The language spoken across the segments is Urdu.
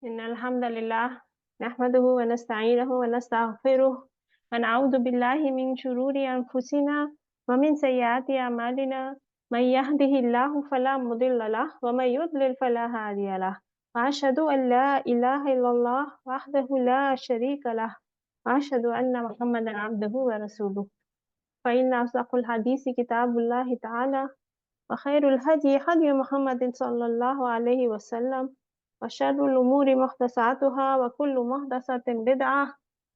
إن الحمد لله نحمده ونستعينه ونستغفره ونعوذ بالله من شرور أنفسنا ومن سيئات أعمالنا من يهده الله فلا مضل له ومن يضلل فلا هادي له وأشهد أن لا إله إلا الله وحده لا شريك له وأشهد أن محمدا عبده ورسوله فإن أصدق الحديث كتاب الله تعالى وخير الهدي هدي محمد صلى الله عليه وسلم وشر الأمور محدثاتها وكل محدثة بدعة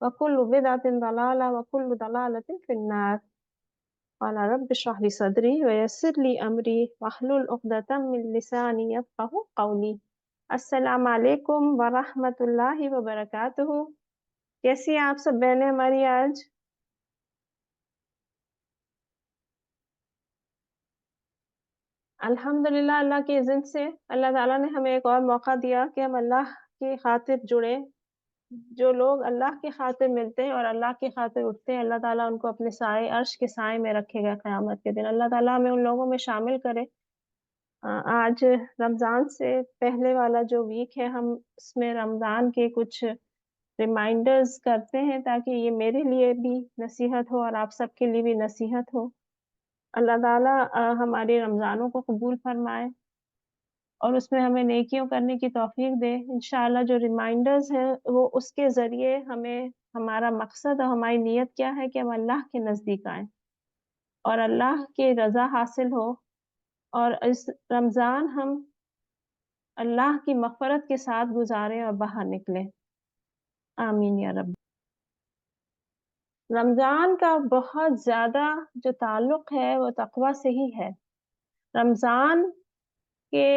وكل بدعة ضلالة وكل ضلالة في النار قال رب اشرح لي صدري ويسر لي أمري واحلل عقدة من لساني يفقهوا قولي السلام علیکم ورحمۃ اللہ وبرکاتہ۔ کیسی ہیں آپ سب بہنیں ہماری آج؟ الحمدللہ اللہ کے اذن سے اللہ تعالیٰ نے ہمیں ایک اور موقع دیا کہ ہم اللہ کی خاطر جڑیں۔ جو لوگ اللہ کی خاطر ملتے ہیں اور اللہ کی خاطر اٹھتے ہیں، اللہ تعالیٰ ان کو اپنے سائے عرش کے سائے میں رکھے گا قیامت کے دن۔ اللہ تعالیٰ ہمیں ان لوگوں میں شامل کرے۔ آج رمضان سے پہلے والا جو ویک ہے، ہم اس میں رمضان کے کچھ ریمائنڈرز کرتے ہیں تاکہ یہ میرے لیے بھی نصیحت ہو اور آپ سب کے لیے بھی نصیحت ہو۔ اللہ تعالیٰ ہمارے رمضانوں کو قبول فرمائے اور اس میں ہمیں نیکیوں کرنے کی توفیق دے۔ انشاءاللہ جو ریمائنڈرز ہیں وہ اس کے ذریعے ہمیں ہمارا مقصد اور ہماری نیت کیا ہے کہ ہم اللہ کے نزدیک آئیں اور اللہ کی رضا حاصل ہو، اور اس رمضان ہم اللہ کی مغفرت کے ساتھ گزاریں اور باہر نکلیں۔ آمین یا رب۔ رمضان کا بہت زیادہ جو تعلق ہے وہ تقوی سے ہی ہے۔ رمضان کے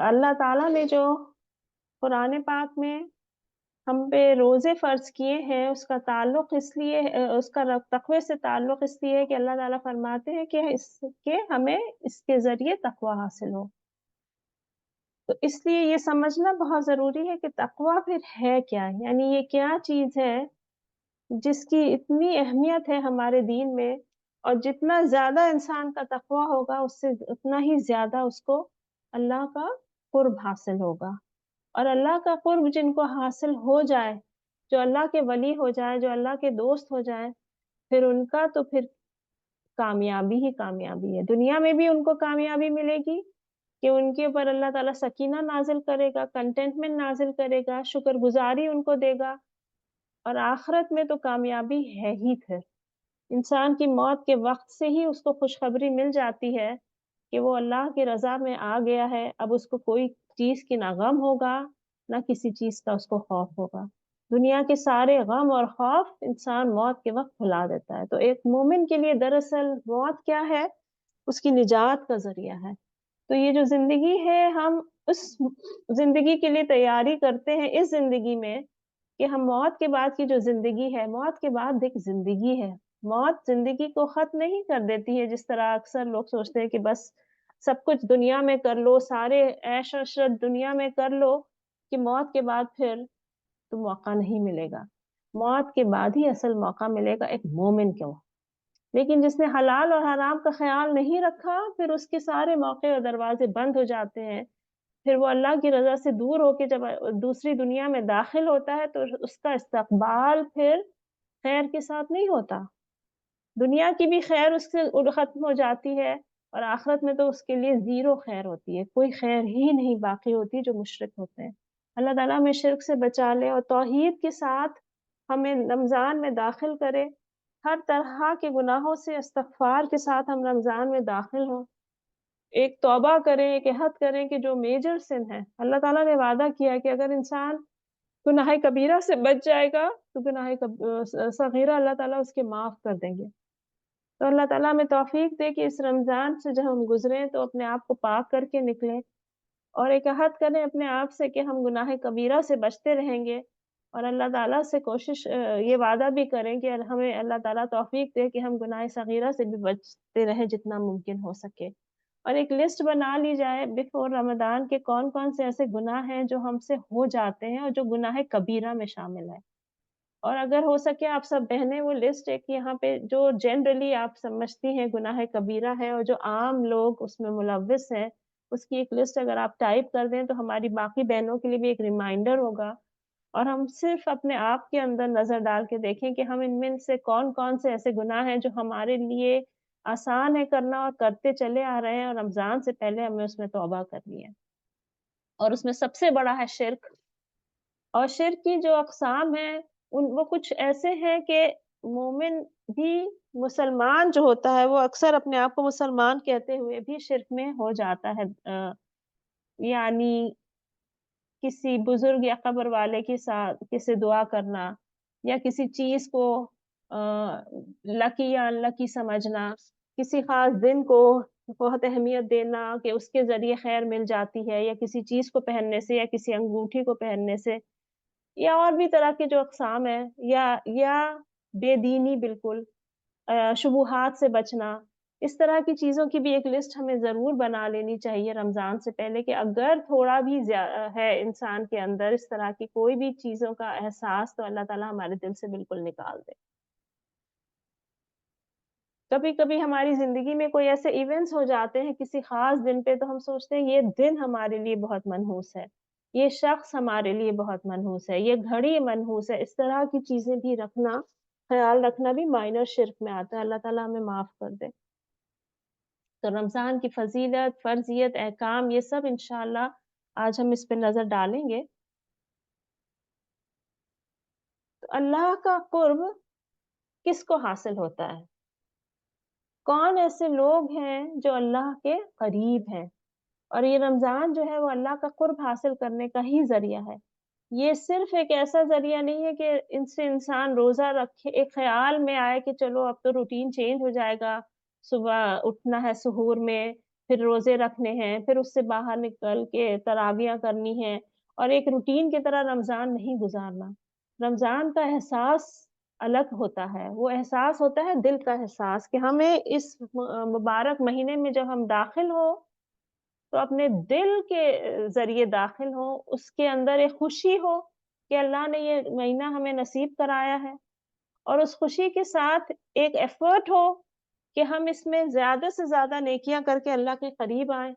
اللہ تعالیٰ نے جو قرآن پاک میں ہم پہ روزے فرض کیے ہیں، اس کا تعلق اس لیے، اس کا تقوی سے تعلق اس لیے کہ اللہ تعالیٰ فرماتے ہیں کہ ہمیں اس کے ذریعے تقوی حاصل ہو۔ تو اس لیے یہ سمجھنا بہت ضروری ہے کہ تقوی پھر ہے کیا، یعنی یہ کیا چیز ہے جس کی اتنی اہمیت ہے ہمارے دین میں، اور جتنا زیادہ انسان کا تقوی ہوگا اس سے اتنا ہی زیادہ اس کو اللہ کا قرب حاصل ہوگا۔ اور اللہ کا قرب جن کو حاصل ہو جائے، جو اللہ کے ولی ہو جائے، جو اللہ کے دوست ہو جائے، پھر ان کا تو پھر کامیابی ہی کامیابی ہے۔ دنیا میں بھی ان کو کامیابی ملے گی کہ ان کے اوپر اللہ تعالیٰ سکینہ نازل کرے گا، کنٹینٹمنٹ نازل کرے گا، شکر گزاری ان کو دے گا، اور آخرت میں تو کامیابی ہے ہی۔ پھر انسان کی موت کے وقت سے ہی اس کو خوشخبری مل جاتی ہے کہ وہ اللہ کی رضا میں آ گیا ہے۔ اب اس کو کوئی چیز کی نہ غم ہوگا نہ کسی چیز کا اس کو خوف ہوگا۔ دنیا کے سارے غم اور خوف انسان موت کے وقت بھلا دیتا ہے۔ تو ایک مومن کے لیے دراصل موت کیا ہے؟ اس کی نجات کا ذریعہ ہے۔ تو یہ جو زندگی ہے، ہم اس زندگی کے لیے تیاری کرتے ہیں اس زندگی میں کہ ہم موت کے بعد کی جو زندگی ہے، موت کے بعد ایک زندگی ہے۔ موت زندگی کو ختم نہیں کر دیتی ہے، جس طرح اکثر لوگ سوچتے ہیں کہ بس سب کچھ دنیا میں کر لو، سارے عیش و عشرت دنیا میں کر لو کہ موت کے بعد پھر تو موقع نہیں ملے گا۔ موت کے بعد ہی اصل موقع ملے گا ایک مومن کو۔ لیکن جس نے حلال اور حرام کا خیال نہیں رکھا، پھر اس کے سارے موقع اور دروازے بند ہو جاتے ہیں۔ پھر وہ اللہ کی رضا سے دور ہو کے جب دوسری دنیا میں داخل ہوتا ہے تو اس کا استقبال پھر خیر کے ساتھ نہیں ہوتا۔ دنیا کی بھی خیر اس سے ختم ہو جاتی ہے، اور آخرت میں تو اس کے لیے زیرو خیر ہوتی ہے، کوئی خیر ہی نہیں باقی ہوتی جو مشرک ہوتے ہیں۔ اللہ تعالیٰ ہمیں شرک سے بچا لے اور توحید کے ساتھ ہمیں رمضان میں داخل کرے۔ ہر طرح کے گناہوں سے استغفار کے ساتھ ہم رمضان میں داخل ہوں، ایک توبہ کریں، ایک عہد کریں کہ جو میجر سن ہے، اللہ تعالیٰ نے وعدہ کیا کہ اگر انسان گناہ کبیرہ سے بچ جائے گا تو گناہ صغیرہ اللہ تعالیٰ اس کے معاف کر دیں گے۔ تو اللہ تعالیٰ ہمیں توفیق دے کہ اس رمضان سے جب ہم گزریں تو اپنے آپ کو پاک کر کے نکلیں، اور ایک عہد کریں اپنے آپ سے کہ ہم گناہ کبیرہ سے بچتے رہیں گے، اور اللہ تعالیٰ سے کوشش یہ وعدہ بھی کریں کہ ہمیں اللہ تعالیٰ توفیق دے کہ ہم گناہ صغیرہ سے بھی بچتے رہیں جتنا ممکن ہو سکے۔ اور ایک لسٹ بنا لی جائے بیفور رمضان کے کون کون سے ایسے گناہ ہیں جو ہم سے ہو جاتے ہیں اور جو گناہ کبیرہ میں شامل ہے۔ اور اگر ہو سکے آپ سب بہنیں وہ لسٹ ایک یہاں پہ جو جنرلی آپ سمجھتی ہیں گناہ کبیرہ ہے اور جو عام لوگ اس میں ملوث ہیں، اس کی ایک لسٹ اگر آپ ٹائپ کر دیں تو ہماری باقی بہنوں کے لیے بھی ایک ریمائنڈر ہوگا، اور ہم صرف اپنے آپ کے اندر نظر ڈال کے دیکھیں کہ ہم ان میں سے کون-کون سے ایسے گناہ ہیں جو ہمارے لیے آسان ہے کرنا اور کرتے چلے آ رہے ہیں، اور رمضان سے پہلے ہمیں اس میں توبہ کرنی ہے۔ اور اس میں سب سے بڑا ہے شرک، اور شرک کی جو اقسام ہیں وہ کچھ ایسے ہیں کہ مومن بھی، مسلمان جو ہوتا ہے وہ اکثر اپنے آپ کو مسلمان کہتے ہوئے بھی شرک میں ہو جاتا ہے، یعنی کسی بزرگ یا قبر والے کے ساتھ کسی دعا کرنا، یا کسی چیز کو لکی یا انلکی سمجھنا، کسی خاص دن کو بہت اہمیت دینا کہ اس کے ذریعے خیر مل جاتی ہے، یا کسی چیز کو پہننے سے، یا کسی انگوٹھی کو پہننے سے، یا اور بھی طرح کے جو اقسام ہیں، یا بے دینی بالکل، شبہات سے بچنا، اس طرح کی چیزوں کی بھی ایک لسٹ ہمیں ضرور بنا لینی چاہیے رمضان سے پہلے، کہ اگر تھوڑا بھی ہے انسان کے اندر اس طرح کی کوئی بھی چیزوں کا احساس، تو اللہ تعالیٰ ہمارے دل سے بالکل نکال دے۔ کبھی کبھی ہماری زندگی میں کوئی ایسے ایونٹس ہو جاتے ہیں کسی خاص دن پہ، تو ہم سوچتے ہیں یہ دن ہمارے لیے بہت منحوس ہے، یہ شخص ہمارے لیے بہت منحوس ہے، یہ گھڑی منحوس ہے، اس طرح کی چیزیں بھی رکھنا، خیال رکھنا بھی مائنر شرک میں آتا ہے۔ اللہ تعالیٰ ہمیں معاف کر دے۔ تو رمضان کی فضیلت، فرضیت، احکام، یہ سب انشاءاللہ آج ہم اس پہ نظر ڈالیں گے۔ تو اللہ کا قرب کس کو حاصل ہوتا ہے؟ کون ایسے لوگ ہیں جو اللہ کے قریب ہیں؟ اور یہ رمضان جو ہے وہ اللہ کا قرب حاصل کرنے کا ہی ذریعہ ہے۔ یہ صرف ایک ایسا ذریعہ نہیں ہے کہ ان سے انسان روزہ رکھے، ایک خیال میں آئے کہ چلو اب تو روٹین چینج ہو جائے گا، صبح اٹھنا ہے سحور میں، پھر روزے رکھنے ہیں، پھر اس سے باہر نکل کے تراویحیں کرنی ہیں، اور ایک روٹین کی طرح رمضان نہیں گزارنا۔ رمضان کا احساس الگ ہوتا ہے، وہ احساس ہوتا ہے دل کا احساس، کہ ہمیں اس مبارک مہینے میں جب ہم داخل ہو تو اپنے دل کے ذریعے داخل ہوں، اس کے اندر ایک خوشی ہو کہ اللہ نے یہ مہینہ ہمیں نصیب کرایا ہے، اور اس خوشی کے ساتھ ایک ایفرٹ ہو کہ ہم اس میں زیادہ سے زیادہ نیکیاں کر کے اللہ کے قریب آئیں،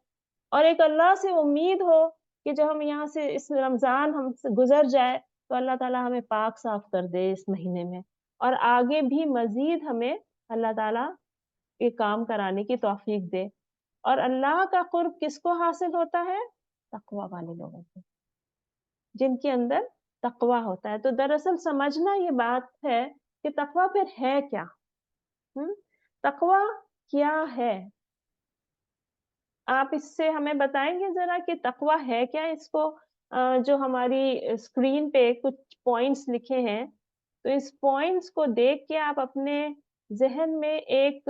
اور ایک اللہ سے امید ہو کہ جب ہم یہاں سے اس رمضان ہم سے گزر جائے تو اللہ تعالیٰ ہمیں پاک صاف کر دے اس مہینے میں، اور آگے بھی مزید ہمیں اللہ تعالیٰ یہ کام کرانے کی توفیق دے۔ اور اللہ کا قرب کس کو حاصل ہوتا ہے؟ تقوی والے لوگوں کو، جن کے اندر تقوی ہوتا ہے۔ تو دراصل سمجھنا یہ بات ہے کہ تقوی پھر ہے کیا؟ تقوی کیا ہے؟ آپ اس سے ہمیں بتائیں گے ذرا کہ تقوی ہے کیا؟ اس کو جو ہماری اسکرین پہ کچھ پوائنٹس لکھے ہیں، تو اس پوائنٹس کو دیکھ کے آپ اپنے ذہن میں ایک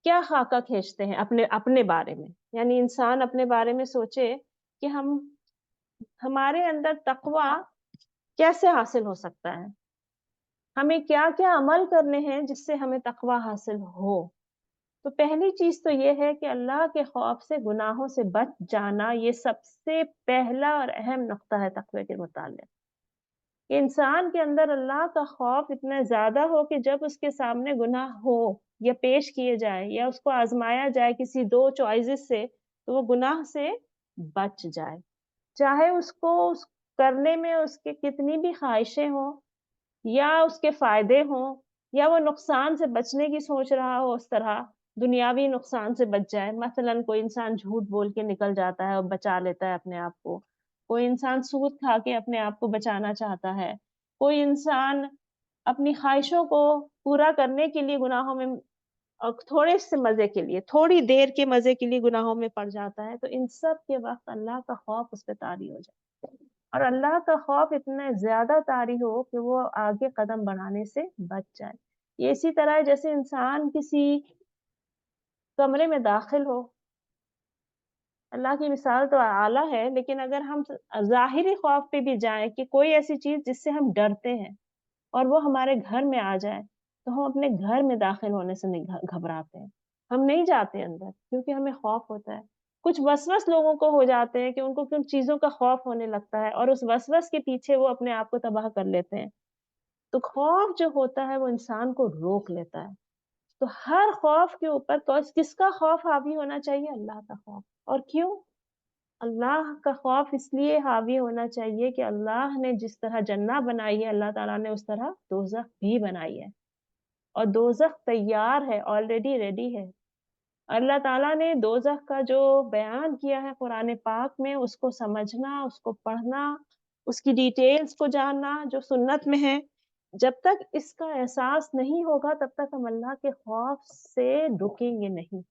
کیا خاکہ کھینچتے ہیں اپنے بارے میں؟ یعنی انسان اپنے بارے میں سوچے کہ ہمارے اندر تقوی کیسے حاصل ہو سکتا ہے؟ ہمیں کیا کیا عمل کرنے ہیں جس سے ہمیں تقوی حاصل ہو؟ تو پہلی چیز تو یہ ہے کہ اللہ کے خوف سے، گناہوں سے بچ جانا، یہ سب سے پہلا اور اہم نقطہ ہے تقوی کے متعلق، کہ انسان کے اندر اللہ کا خوف اتنا زیادہ ہو کہ جب اس کے سامنے گناہ ہو یا پیش کیے جائے یا اس کو آزمایا جائے کسی دو چوائسز سے، تو وہ گناہ سے بچ جائے، چاہے اس کو کرنے میں اس کے کتنی بھی خواہشیں ہوں، یا اس کے فائدے ہوں، یا وہ نقصان سے بچنے کی سوچ رہا ہو، اس طرح دنیاوی نقصان سے بچ جائے۔ مثلا کوئی انسان جھوٹ بول کے نکل جاتا ہے اور بچا لیتا ہے اپنے آپ کو، کوئی انسان سود کھا کے اپنے آپ کو بچانا چاہتا ہے، کوئی انسان اپنی خواہشوں کو پورا کرنے کے لیے گناہوں میں، اور تھوڑے سے مزے کے لیے، تھوڑی دیر کے مزے کے لیے گناہوں میں پڑ جاتا ہے، تو ان سب کے وقت اللہ کا خوف اس پہ طاری ہو جائے، اور اللہ کا خوف اتنا زیادہ طاری ہو کہ وہ آگے قدم بڑھانے سے بچ جائے۔ یہ اسی طرح ہے جیسے انسان کسی کمرے میں داخل ہو، اللہ کی مثال تو اعلیٰ ہے، لیکن اگر ہم ظاہری خوف پہ بھی جائیں کہ کوئی ایسی چیز جس سے ہم ڈرتے ہیں اور وہ ہمارے گھر میں آ جائے، تو ہم اپنے گھر میں داخل ہونے سے نہیں گھبراتے ہیں، ہم نہیں جاتے اندر، کیونکہ ہمیں خوف ہوتا ہے۔ کچھ وسوس لوگوں کو ہو جاتے ہیں کہ ان کو کن چیزوں کا خوف ہونے لگتا ہے، اور اس وسوس کے پیچھے وہ اپنے آپ کو تباہ کر لیتے ہیں۔ تو خوف جو ہوتا ہے وہ انسان کو روک لیتا ہے۔ تو ہر خوف کے اوپر کس کا خوف حاوی ہونا چاہیے؟ اللہ کا خوف. اور کیوں؟ اللہ کا خوف اس لیے حاوی ہونا چاہیے کہ اللہ نے جس طرح جنت بنائی ہے اللہ تعالیٰ نے اس طرح دوزخ بھی بنائی ہے، اور دوزخ تیار ہے، آلریڈی ریڈی ہے. اللہ تعالیٰ نے دوزخ کا جو بیان کیا ہے قرآن پاک میں، اس کو سمجھنا، اس کو پڑھنا، اس کی ڈیٹیلز کو جاننا جو سنت میں ہے، جب تک اس کا احساس نہیں ہوگا تب تک ہم اللہ کے خوف سے رکیں گے نہیں.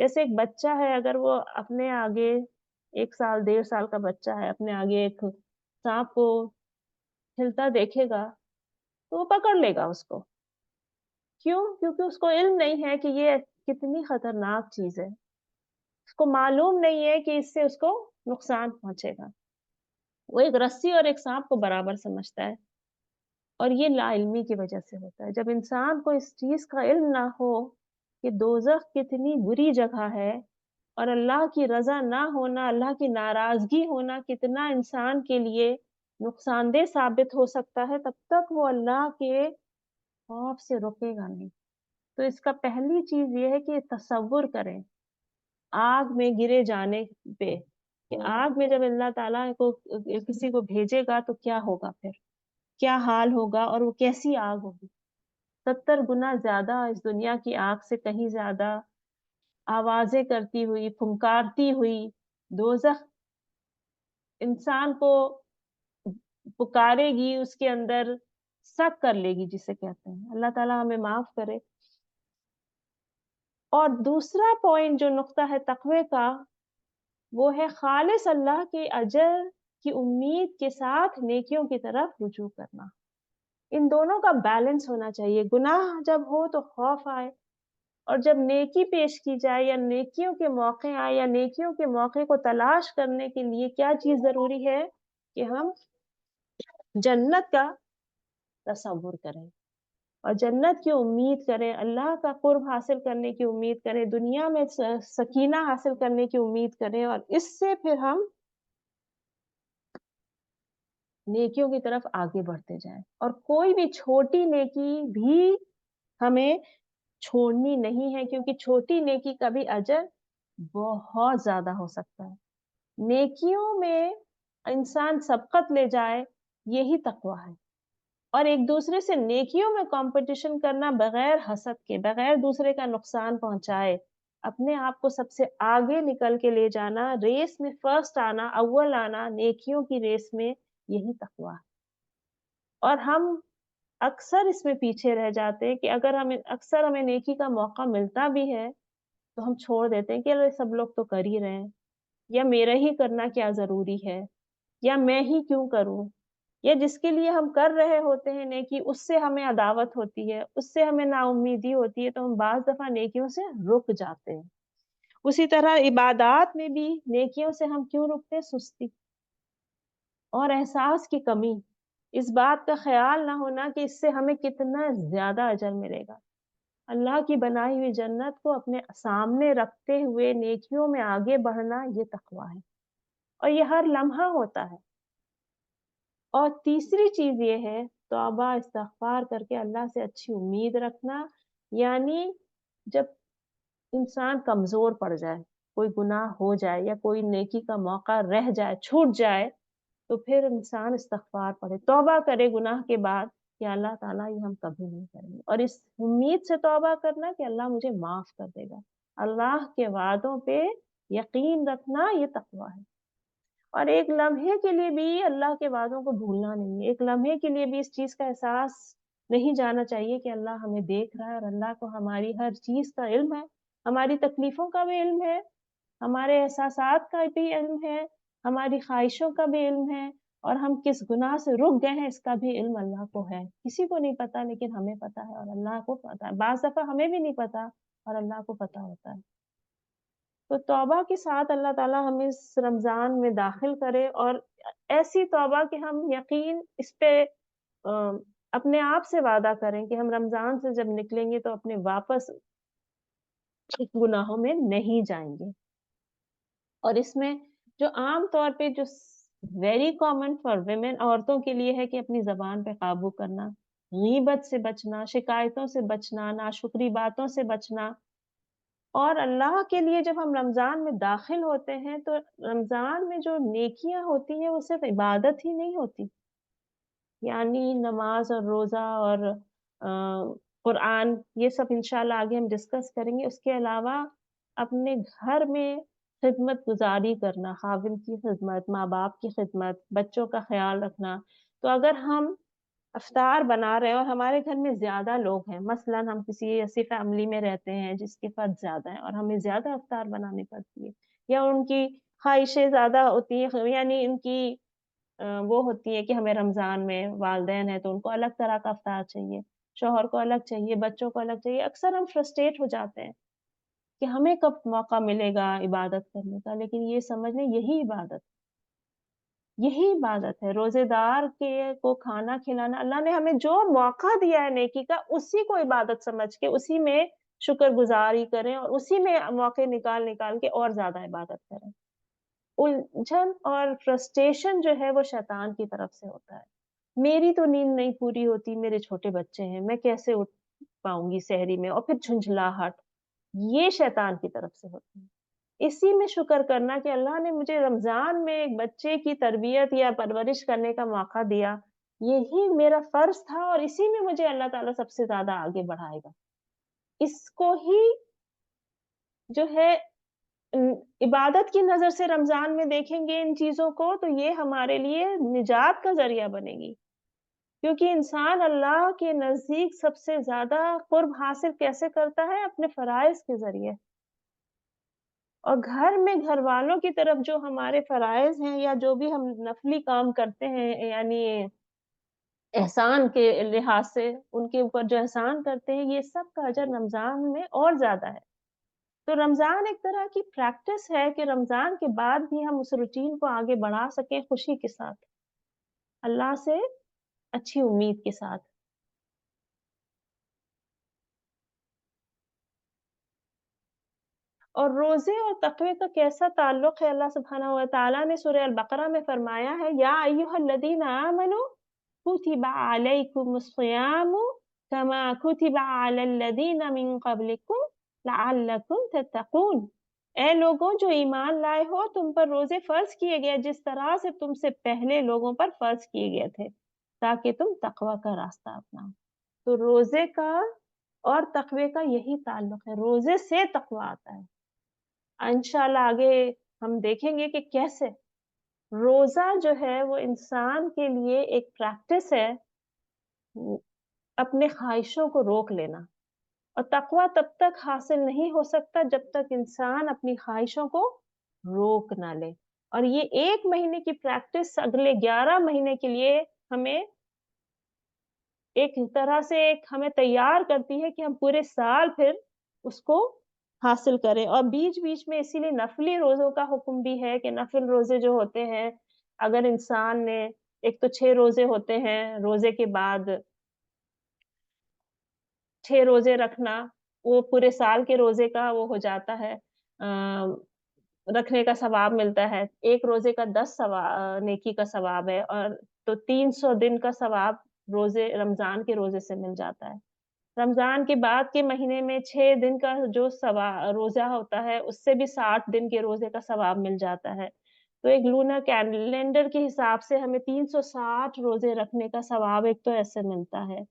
جیسے ایک بچہ ہے، اگر وہ اپنے آگے 1 سال 1.5 سال کا بچہ ہے، اپنے آگے ایک سانپ کو ہلتا دیکھے گا تو وہ پکڑ لے گا اس کو. کیوں؟ کیونکہ اس کو علم نہیں ہے کہ یہ کتنی خطرناک چیز ہے. اس کو معلوم نہیں ہے کہ اس سے اس کو نقصان پہنچے گا. وہ ایک رسی اور ایک سانپ کو برابر سمجھتا ہے، اور یہ لا علمی کی وجہ سے ہوتا ہے. جب انسان کو اس چیز کا علم نہ ہو کہ دوزخ کتنی بری جگہ ہے، اور اللہ کی رضا نہ ہونا، اللہ کی ناراضگی ہونا کتنا انسان کے لیے نقصان دہ ثابت ہو سکتا ہے، تب تک وہ اللہ کے خوف سے رکے گا نہیں. تو اس کا پہلی چیز یہ ہے کہ تصور کریں آگ میں گرے جانے پہ، کہ آگ میں جب اللہ تعالیٰ کو کسی کو بھیجے گا تو کیا ہوگا، پھر کیا حال ہوگا، اور وہ کیسی آگ ہوگی. 70 گنا زیادہ اس دنیا کی آگ سے کہیں زیادہ آوازیں کرتی ہوئی، پھنکارتی ہوئی دوزخ انسان کو پکارے گی، اس کے اندر سک کر لے گی جسے کہتے ہیں. اللہ تعالیٰ ہمیں معاف کرے. اور دوسرا پوائنٹ جو نقطہ ہے تقوی کا، وہ ہے خالص اللہ کے اجر کی امید کے ساتھ نیکیوں کی طرف رجوع کرنا. ان دونوں کا بیلنس ہونا چاہیے. گناہ جب ہو تو خوف آئے، اور جب نیکی پیش کی جائے یا نیکیوں کے موقع آئے یا نیکیوں کے موقع کو تلاش کرنے کے لیے کیا چیز ضروری ہے کہ ہم جنت کا تصور کریں اور جنت کی امید کریں، اللہ کا قرب حاصل کرنے کی امید کریں، دنیا میں سکینہ حاصل کرنے کی امید کریں، اور اس سے پھر ہم نیکیوں کی طرف آگے بڑھتے جائیں. اور کوئی بھی چھوٹی نیکی بھی ہمیں چھوڑنی نہیں ہے، کیونکہ چھوٹی نیکی کا بھی اجر بہت زیادہ ہو سکتا ہے. نیکیوں میں انسان سبقت لے جائے، یہی تقویٰ ہے. اور ایک دوسرے سے نیکیوں میں کمپٹیشن کرنا بغیر حسد کے، بغیر دوسرے کا نقصان پہنچائے، اپنے آپ کو سب سے آگے نکل کے لے جانا، ریس میں فرسٹ آنا، اول آنا نیکیوں کی ریس میں، یہی تقویٰ ہے. اور ہم اکثر اس میں پیچھے رہ جاتے ہیں کہ اگر ہمیں نیکی کا موقع ملتا بھی ہے تو ہم چھوڑ دیتے ہیں کہ ارے سب لوگ تو کر ہی رہے ہیں، یا میرا ہی کرنا کیا ضروری ہے، یا میں ہی کیوں کروں، یا جس کے لیے ہم کر رہے ہوتے ہیں نیکی اس سے ہمیں عداوت ہوتی ہے، اس سے ہمیں نا امیدی ہوتی ہے، تو ہم بعض دفعہ نیکیوں سے رک جاتے ہیں. اسی طرح عبادات میں بھی نیکیوں سے ہم کیوں رکتے ہیں؟ سستی اور احساس کی کمی، اس بات کا خیال نہ ہونا کہ اس سے ہمیں کتنا زیادہ اجر ملے گا. اللہ کی بنائی ہوئی جنت کو اپنے سامنے رکھتے ہوئے نیکیوں میں آگے بڑھنا، یہ تقویٰ ہے، اور یہ ہر لمحہ ہوتا ہے. اور تیسری چیز یہ ہے توبہ استغفار کر کے اللہ سے اچھی امید رکھنا. یعنی جب انسان کمزور پڑ جائے، کوئی گناہ ہو جائے یا کوئی نیکی کا موقع رہ جائے، چھوٹ جائے، تو پھر انسان استغفار پڑھے، توبہ کرے گناہ کے بعد کہ اللہ تعالیٰ یہ ہم کبھی نہیں کریں گے، اور اس امید سے توبہ کرنا کہ اللہ مجھے معاف کر دے گا. اللہ کے وعدوں پہ یقین رکھنا، یہ تقویٰ ہے. اور ایک لمحے کے لیے بھی اللہ کے وعدوں کو بھولنا نہیں ہے. ایک لمحے کے لیے بھی اس چیز کا احساس نہیں جانا چاہیے کہ اللہ ہمیں دیکھ رہا ہے، اور اللہ کو ہماری ہر چیز کا علم ہے، ہماری تکلیفوں کا بھی علم ہے، ہمارے احساسات کا بھی علم ہے، ہماری خواہشوں کا بھی علم ہے، اور ہم کس گناہ سے رک گئے ہیں اس کا بھی علم اللہ کو ہے. کسی کو نہیں پتا لیکن ہمیں پتا ہے، اور اللہ کو پتا ہے. بعض دفعہ ہمیں بھی نہیں پتا اور اللہ کو پتا ہوتا ہے. تو توبہ کے ساتھ اللہ تعالیٰ ہمیں اس رمضان میں داخل کرے، اور ایسی توبہ کہ ہم یقین اس پہ اپنے آپ سے وعدہ کریں کہ ہم رمضان سے جب نکلیں گے تو اپنے واپس گناہوں میں نہیں جائیں گے. اور اس میں جو عام طور پہ جو ویری کامن فار ویمن، عورتوں کے لیے ہے کہ اپنی زبان پہ قابو کرنا، غیبت سے بچنا، شکایتوں سے بچنا، ناشکری باتوں سے بچنا۔ اور اللہ کے لیے جب ہم رمضان میں داخل ہوتے ہیں تو رمضان میں جو نیکیاں ہوتی ہیں وہ صرف عبادت ہی نہیں ہوتی، یعنی نماز اور روزہ اور قرآن، یہ سب انشاءاللہ آگے ہم ڈسکس کریں گے۔ اس کے علاوہ اپنے گھر میں خدمت گزاری کرنا، خاوند کی خدمت، ماں باپ کی خدمت، بچوں کا خیال رکھنا۔ تو اگر ہم افطار بنا رہے ہیں اور ہمارے گھر میں زیادہ لوگ ہیں، مثلاً ہم کسی ایسی فیملی میں رہتے ہیں جس کے فرد زیادہ ہیں اور ہمیں زیادہ افطار بنانی پڑتی ہے، یا ان کی خواہشیں زیادہ ہوتی ہیں، یعنی ان کی وہ ہوتی ہے کہ ہمیں رمضان میں والدین ہیں تو ان کو الگ طرح کا افطار چاہیے، شوہر کو الگ چاہیے، بچوں کو الگ چاہیے۔ اکثر ہم فرسٹریٹ ہو جاتے ہیں کہ ہمیں کب موقع ملے گا عبادت کرنے کا، لیکن یہ سمجھ لیں یہی عبادت ہے۔ روزے دار کے کو کھانا کھلانا، اللہ نے ہمیں جو موقع دیا ہے نیکی کا، اسی کو عبادت سمجھ کے اسی میں شکر گزاری کریں اور اسی میں موقع نکال نکال کے اور زیادہ عبادت کریں۔ الجھن اور فرسٹریشن جو ہے وہ شیطان کی طرف سے ہوتا ہے۔ میری تو نیند نہیں پوری ہوتی، میرے چھوٹے بچے ہیں، میں کیسے اٹھ پاؤں گی سحری میں، اور پھر جھنجھلاہٹ، یہ شیطان کی طرف سے ہوتی ہے۔ اسی میں شکر کرنا کہ اللہ نے مجھے رمضان میں ایک بچے کی تربیت یا پرورش کرنے کا موقع دیا، یہی میرا فرض تھا اور اسی میں مجھے اللہ تعالیٰ سب سے زیادہ آگے بڑھائے گا۔ اس کو ہی جو ہے عبادت کی نظر سے رمضان میں دیکھیں گے ان چیزوں کو تو یہ ہمارے لیے نجات کا ذریعہ بنے گی، کیونکہ انسان اللہ کے نزدیک سب سے زیادہ قرب حاصل کیسے کرتا ہے؟ اپنے فرائض کے ذریعے۔ اور گھر میں گھر والوں کی طرف جو ہمارے فرائض ہیں یا جو بھی ہم نفلی کام کرتے ہیں، یعنی احسان کے لحاظ سے ان کے اوپر جو احسان کرتے ہیں، یہ سب کا اجر رمضان میں اور زیادہ ہے۔ تو رمضان ایک طرح کی پریکٹس ہے کہ رمضان کے بعد بھی ہم اس روٹین کو آگے بڑھا سکیں خوشی کے ساتھ، اللہ سے اچھی امید کے ساتھ۔ اور روزے اور تقوی کا کیسا تعلق ہے؟ اللہ سبحانہ و تعالیٰ نے سورہ البقرہ میں فرمایا ہے، یا ایھا الذین آمنوا کتب علیکم الصیام کما کتب علی الذین من قبلکم لعلکم تتقون۔ اے لوگوں جو ایمان لائے ہو، تم پر روزے فرض کیے گئے جس طرح سے تم سے پہلے لوگوں پر فرض کیے گئے تھے، تاکہ تم تقوی کا راستہ اپناؤ۔ تو روزے کا اور تقوی کا یہی تعلق ہے، روزے سے تقوی آتا ہے۔ انشاءاللہ آگے ہم دیکھیں گے کہ کیسے روزہ جو ہے وہ انسان کے لیے ایک پریکٹس ہے، اپنے خواہشوں کو روک لینا۔ اور تقوی تب تک حاصل نہیں ہو سکتا جب تک انسان اپنی خواہشوں کو روک نہ لے۔ اور یہ 1 مہینے کی پریکٹس اگلے 11 مہینے کے لیے ہمیں ایک طرح سے ہمیں تیار کرتی ہے کہ ہم پورے سال پھر اس کو حاصل کریں۔ اور بیچ بیچ میں اسی لیے نفلی روزوں کا حکم بھی ہے کہ نفل روزے جو ہوتے ہیں، اگر انسان نے ایک تو 6 روزے ہوتے ہیں، روزے کے بعد 6 روزے رکھنا، وہ پورے سال کے روزے کا وہ ہو جاتا ہے، رکھنے کا ثواب ملتا ہے۔ ایک روزے کا 10 نیکی کا ثواب ہے، اور تو 300 دن کا ثواب روزے رمضان کے روزے سے مل جاتا ہے۔ رمضان کے بعد کے مہینے میں 6 دن کا جو روزہ ہوتا ہے، اس سے بھی 60 دن کے روزے کا ثواب مل جاتا ہے۔ تو ایک لونر کیلنڈر کے حساب سے ہمیں 360 روزے رکھنے کا ثواب ایک تو ایسے ملتا ہے۔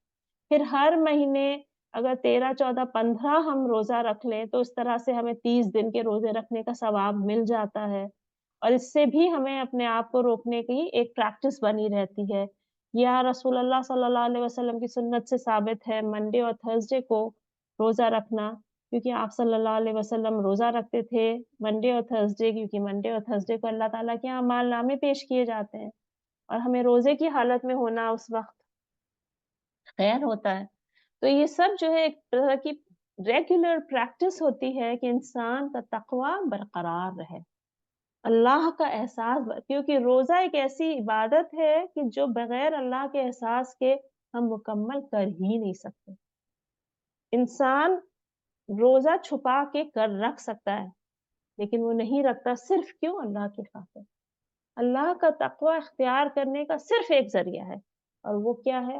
پھر ہر مہینے اگر 13، 14، 15 ہم روزہ رکھ لیں تو اس طرح سے ہمیں 30 دن کے روزے رکھنے کا ثواب مل جاتا ہے، اور اس سے بھی ہمیں اپنے آپ کو روکنے کی ایک پریکٹس بنی رہتی ہے۔ یا رسول اللہ صلی اللہ علیہ وسلم کی سنت سے ثابت ہے منڈے اور تھرسڈے کو روزہ رکھنا، کیونکہ آپ صلی اللہ علیہ وسلم روزہ رکھتے تھے منڈے اور تھرسڈے، کیونکہ منڈے اور تھرسڈے کو اللہ تعالیٰ کے اعمال نامے پیش کیے جاتے ہیں، اور ہمیں روزے کی حالت میں ہونا اس وقت خیر ہوتا ہے۔ تو یہ سب جو ہے ایک طرح کی ریگولر پریکٹس ہوتی ہے کہ انسان کا تقوی برقرار رہے، اللہ کا احساس، کیونکہ روزہ ایک ایسی عبادت ہے کہ جو بغیر اللہ کے احساس کے ہم مکمل کر ہی نہیں سکتے۔ انسان روزہ چھپا کے کر رکھ سکتا ہے، لیکن وہ نہیں رکھتا، صرف کیوں؟ اللہ کی خاطر۔ اللہ کا تقوی اختیار کرنے کا صرف ایک ذریعہ ہے، اور وہ کیا ہے؟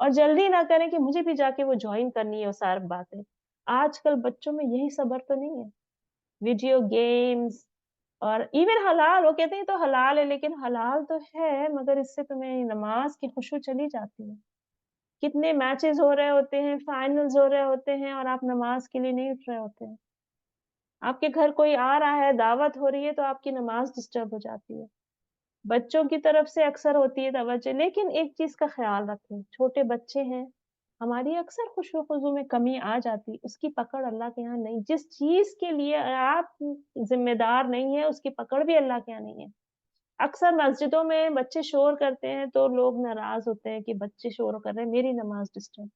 اور جلدی نہ کریں کہ مجھے بھی جا کے وہ جوائن کرنی ہے وہ ساری باتیں. آج کل بچوں میں یہی صبر تو نہیں ہے. ویڈیو گیمز اور ایون حلال، وہ کہتے ہیں تو حلال ہے، لیکن حلال تو ہے مگر اس سے تمہیں نماز کی خشوع چلی جاتی ہے. کتنے میچز ہو رہے ہوتے ہیں، فائنلز ہو رہے ہوتے ہیں اور آپ نماز کے لیے نہیں اٹھ رہے ہوتے ہیں. آپ کے گھر کوئی آ رہا ہے، دعوت ہو رہی ہے تو آپ کی نماز ڈسٹرب ہو جاتی ہے. بچوں کی طرف سے اکثر ہوتی ہے توجہ، لیکن ایک چیز کا خیال رکھیں، چھوٹے بچے ہیں، ہماری اکثر خشوع و خضوع میں کمی آ جاتی، اس کی پکڑ اللہ کے یہاں نہیں. جس چیز کے لیے آپ ذمہ دار نہیں ہیں، اس کی پکڑ بھی اللہ کے یہاں نہیں ہے. اکثر مسجدوں میں بچے شور کرتے ہیں تو لوگ ناراض ہوتے ہیں کہ بچے شور کر رہے ہیں، میری نماز ڈسٹرب.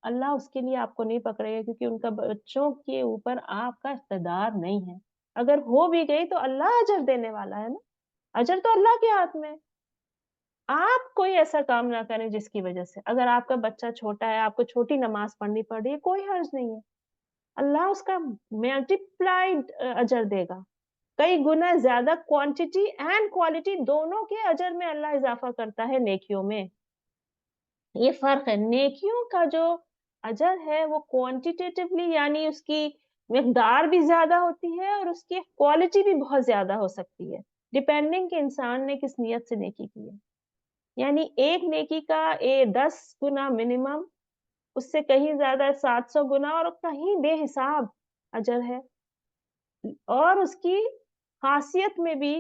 اللہ اس کے لیے آپ کو نہیں پکڑے گا کیونکہ ان کا بچوں کے اوپر آپ کا اقتدار نہیں ہے. اگر ہو بھی گئی تو اللہ اجر دینے والا ہے نا، اجر تو اللہ کے ہاتھ میں. آپ کوئی ایسا کام نہ کریں جس کی وجہ سے، اگر آپ کا بچہ چھوٹا ہے، آپ کو چھوٹی نماز پڑھنی پڑ رہی ہے، کوئی حرج نہیں ہے. اللہ اس کا ملٹیپلائڈ اجر دے گا. کئی گنا زیادہ کوانٹٹی اینڈ کوالٹی دونوں کے اجر میں اللہ اضافہ کرتا ہے نیکیوں میں. یہ فرق ہے. نیکیوں کا جو اجر ہے وہ کوانٹیٹیولی یعنی اس کی مقدار بھی زیادہ ہوتی ہے اور اس کی کوالٹی بھی بہت زیادہ ہو سکتی ہے، ڈیپینڈنگ کہ انسان نے کس نیت سے نیکی کی ہے. یعنی ایک نیکی کا 10 گنا منیمم، اس سے کہیں زیادہ 700 گنا اور کہیں بے حساب اجر ہے. اور اس کی خاصیت میں بھی،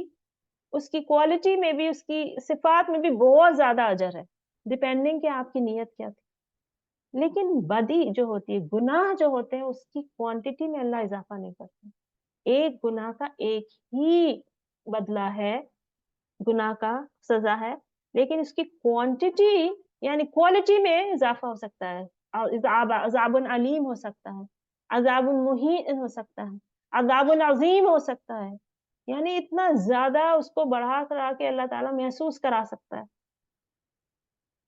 اس کی کوالٹی میں بھی، اس کی صفات میں بھی بہت زیادہ اجر ہے، ڈیپینڈنگ کہ آپ کی نیت کیا تھی. لیکن بدی جو ہوتی ہے، گناہ جو ہوتے ہیں، اس کی کوانٹٹی میں اللہ اضافہ نہیں کرتا. ایک گناہ کا ایک ہی بدلہ ہے، گناہ کا سزا ہے، لیکن اس کی کوانٹٹی یعنی کوالٹی میں اضافہ ہو سکتا ہے. عذاب علیم ہو سکتا ہے، عذاب مہین ہو سکتا ہے، عذاب عظیم ہو سکتا ہے. یعنی اتنا زیادہ اس کو بڑھا کرا کے اللہ تعالیٰ محسوس کرا سکتا ہے.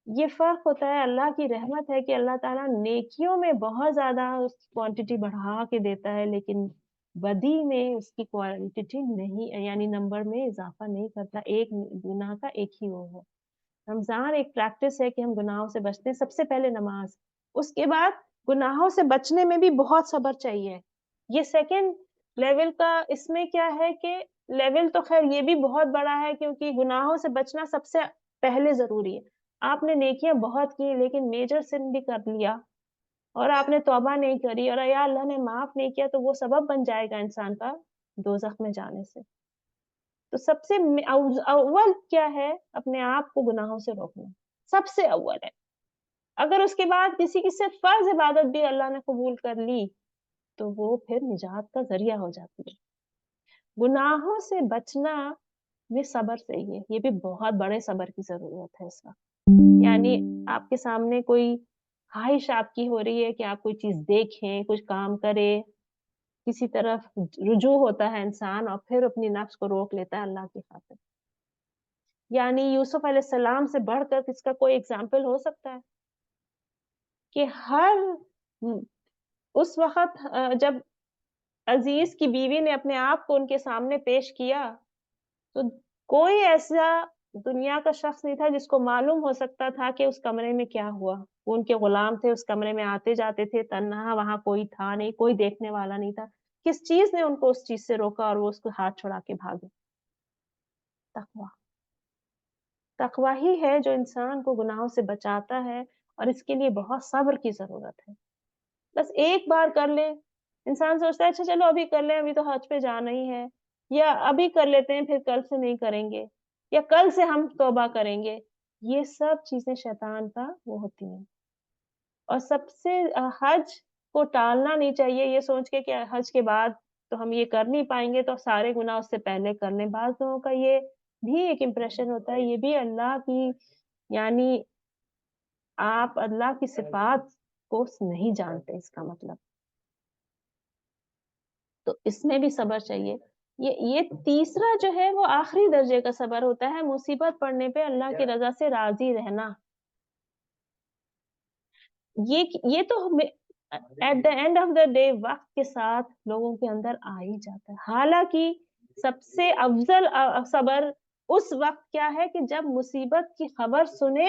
یہ فرق ہوتا ہے. اللہ کی رحمت ہے کہ اللہ تعالیٰ نیکیوں میں بہت زیادہ اس کی کوانٹٹی بڑھا کے دیتا ہے، لیکن بدی میں اس کی کوانٹٹی نہیں یعنی نمبر میں اضافہ نہیں کرتا. ایک گناہ کا ایک ہی وہ ہے. رمضان ایک پریکٹس ہے کہ ہم گناہوں سے بچتے ہیں. سب سے پہلے نماز، اس کے بعد گناہوں سے بچنے میں بھی بہت صبر چاہیے. یہ سیکنڈ لیول کا. اس میں کیا ہے کہ لیول تو خیر یہ بھی بہت بڑا ہے کیونکہ گناہوں سے بچنا سب سے پہلے ضروری ہے. آپ نے نیکیاں بہت کی لیکن میجر سن بھی کر لیا اور آپ نے توبہ نہیں کری اور یا اللہ نے معاف نہیں کیا تو وہ سبب بن جائے گا انسان کا دوزخ میں جانے سے. تو سب سے اول کیا ہے؟ اپنے آپ کو گناہوں سے روکنا سب سے اول ہے. اگر اس کے بعد کسی کی صرف فرض عبادت بھی اللہ نے قبول کر لی تو وہ پھر نجات کا ذریعہ ہو جاتی ہے. گناہوں سے بچنا میں صبر سے ہی ہے. یہ بھی بہت بڑے صبر کی ضرورت ہے اس وقت. یعنی آپ کے سامنے کوئی خواہش آپ کی ہو رہی ہے کہ آپ کوئی چیز دیکھیں، کچھ کام کرے، کسی طرف رجوع ہوتا ہے انسان اور پھر اپنی نفس کو روک لیتا ہے اللہ کی خاطر. یعنی یوسف علیہ السلام سے بڑھ کر اس کا کوئی اگزامپل ہو سکتا ہے کہ ہر اس وقت جب عزیز کی بیوی نے اپنے آپ کو ان کے سامنے پیش کیا تو کوئی ایسا دنیا کا شخص نہیں تھا جس کو معلوم ہو سکتا تھا کہ اس کمرے میں کیا ہوا. وہ ان کے غلام تھے، اس کمرے میں آتے جاتے تھے تنہا، وہاں کوئی تھا نہیں، کوئی دیکھنے والا نہیں تھا. کس چیز نے ان کو اس چیز سے روکا اور وہ اس کو ہاتھ چھڑا کے بھاگے؟ تقویٰ. تقویٰ ہی ہے جو انسان کو گناہوں سے بچاتا ہے اور اس کے لیے بہت صبر کی ضرورت ہے. بس ایک بار کر لیں. انسان سوچتا ہے اچھا چلو ابھی کر لیں، ابھی تو حج پہ جانا ہی ہے، یا ابھی کر لیتے ہیں پھر کل سے نہیں کریں گے، یا کل سے ہم توبہ کریں گے. یہ سب چیزیں شیطان کا وہ ہوتی ہیں. اور سب سے حج کو ٹالنا نہیں چاہیے یہ سوچ کے کہ حج کے بعد تو ہم یہ کر نہیں پائیں گے تو سارے گناہ اس سے پہلے کر لیں. بعض لوگوں کا یہ بھی ایک امپریشن ہوتا ہے. یہ بھی اللہ کی یعنی آپ اللہ کی صفات کو نہیں جانتے اس کا مطلب. تو اس میں بھی صبر چاہیے. یہ تیسرا جو ہے وہ آخری درجے کا صبر ہوتا ہے، مصیبت پڑنے پہ اللہ کی رضا سے راضی رہنا. یہ تو at the end of the day وقت کے ساتھ لوگوں کے اندر آ ہی جاتا ہے. حالانکہ سب سے افضل صبر اس وقت کیا ہے کہ جب مصیبت کی خبر سنے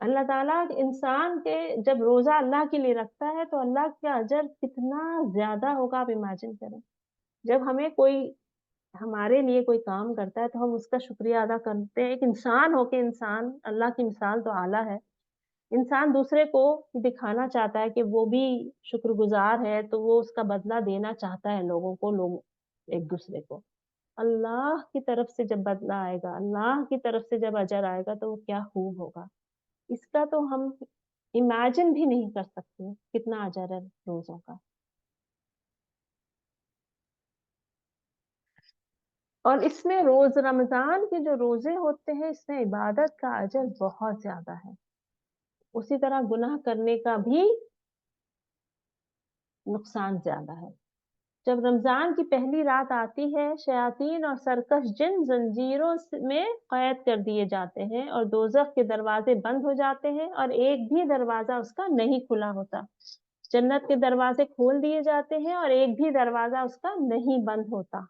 اللہ تعالیٰ انسان کے جب روزہ اللہ کے لیے رکھتا ہے تو اللہ کا اجر کتنا زیادہ ہوگا، آپ امیجن کریں۔ جب ہمیں کوئی ہمارے لیے کوئی کام کرتا ہے تو ہم اس کا شکریہ ادا کرتے ہیں، ایک انسان ہو کے انسان، اللہ کی مثال تو اعلیٰ ہے، انسان دوسرے کو دکھانا چاہتا ہے کہ وہ بھی شکر گزار ہے تو وہ اس کا بدلہ دینا چاہتا ہے لوگوں کو، لوگ ایک دوسرے کو۔ اللہ کی طرف سے جب بدلہ آئے گا، اللہ کی طرف سے جب اجر آئے گا تو وہ کیا خوب ہوگا، اس کا تو ہم امیجن بھی نہیں کر سکتے کتنا اجر ہے روزوں کا۔ اور اس میں رمضان کے جو روزے ہوتے ہیں اس میں عبادت کا اجر بہت زیادہ ہے، اسی طرح گناہ کرنے کا بھی نقصان زیادہ ہے۔ جب رمضان کی پہلی رات آتی ہے، شیاطین اور سرکش جن زنجیروں میں قید کر دیے جاتے ہیں اور دوزخ کے دروازے بند ہو جاتے ہیں اور ایک بھی دروازہ اس کا نہیں کھلا ہوتا۔ جنت کے دروازے کھول دیے جاتے ہیں اور ایک بھی دروازہ اس کا نہیں بند ہوتا۔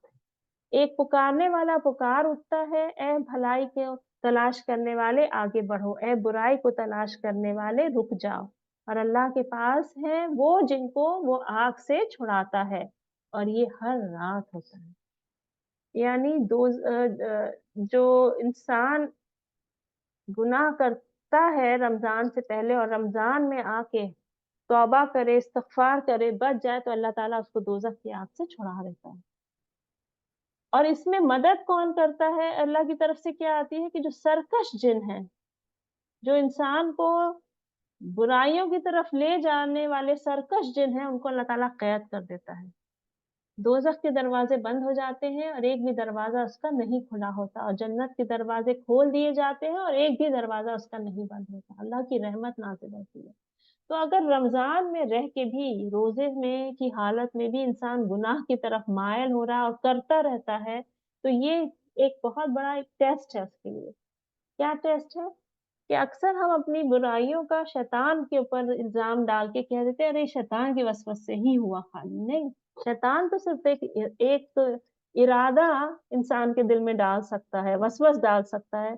ایک پکارنے والا پکار اٹھتا ہے، اے بھلائی کو تلاش کرنے والے آگے بڑھو، اے برائی کو تلاش کرنے والے رک جاؤ، اور اللہ کے پاس ہیں وہ جن کو وہ آگ سے چھڑاتا ہے، اور یہ ہر رات ہوتا ہے۔ یعنی جو انسان گناہ کرتا ہے رمضان سے پہلے اور رمضان میں آ کے توبہ کرے، استغفار کرے، بچ جائے تو اللہ تعالیٰ اس کو دوزخ کی آگ سے چھڑا دیتا ہے۔ اور اس میں مدد کون کرتا ہے؟ اللہ کی طرف سے کیا آتی ہے کہ جو سرکش جن ہیں، جو انسان کو برائیوں کی طرف لے جانے والے سرکش جن ہیں، ان کو اللہ تعالیٰ قید کر دیتا ہے۔ دوزخ کے دروازے بند ہو جاتے ہیں اور ایک بھی دروازہ اس کا نہیں کھلا ہوتا، اور جنت کے دروازے کھول دیے جاتے ہیں اور ایک بھی دروازہ اس کا نہیں بند ہوتا۔ اللہ کی رحمت نازل ہوتی ہے۔ تو اگر رمضان میں رہ کے بھی، روزے میں کی حالت میں بھی انسان گناہ کی طرف مائل ہو رہا اور کرتا رہتا ہے تو یہ ایک بہت بڑا ایک ٹیسٹ ہے اس کے لیے۔ کیا ٹیسٹ ہے؟ کہ اکثر ہم اپنی برائیوں کا شیطان کے اوپر الزام ڈال کے کہہ دیتے ہیں ارے شیطان کی وسوسے سے ہی ہوا، خالی نہیں، شیطان تو صرف ایک ارادہ انسان کے دل میں ڈال سکتا ہے، وسوس ڈال سکتا ہے،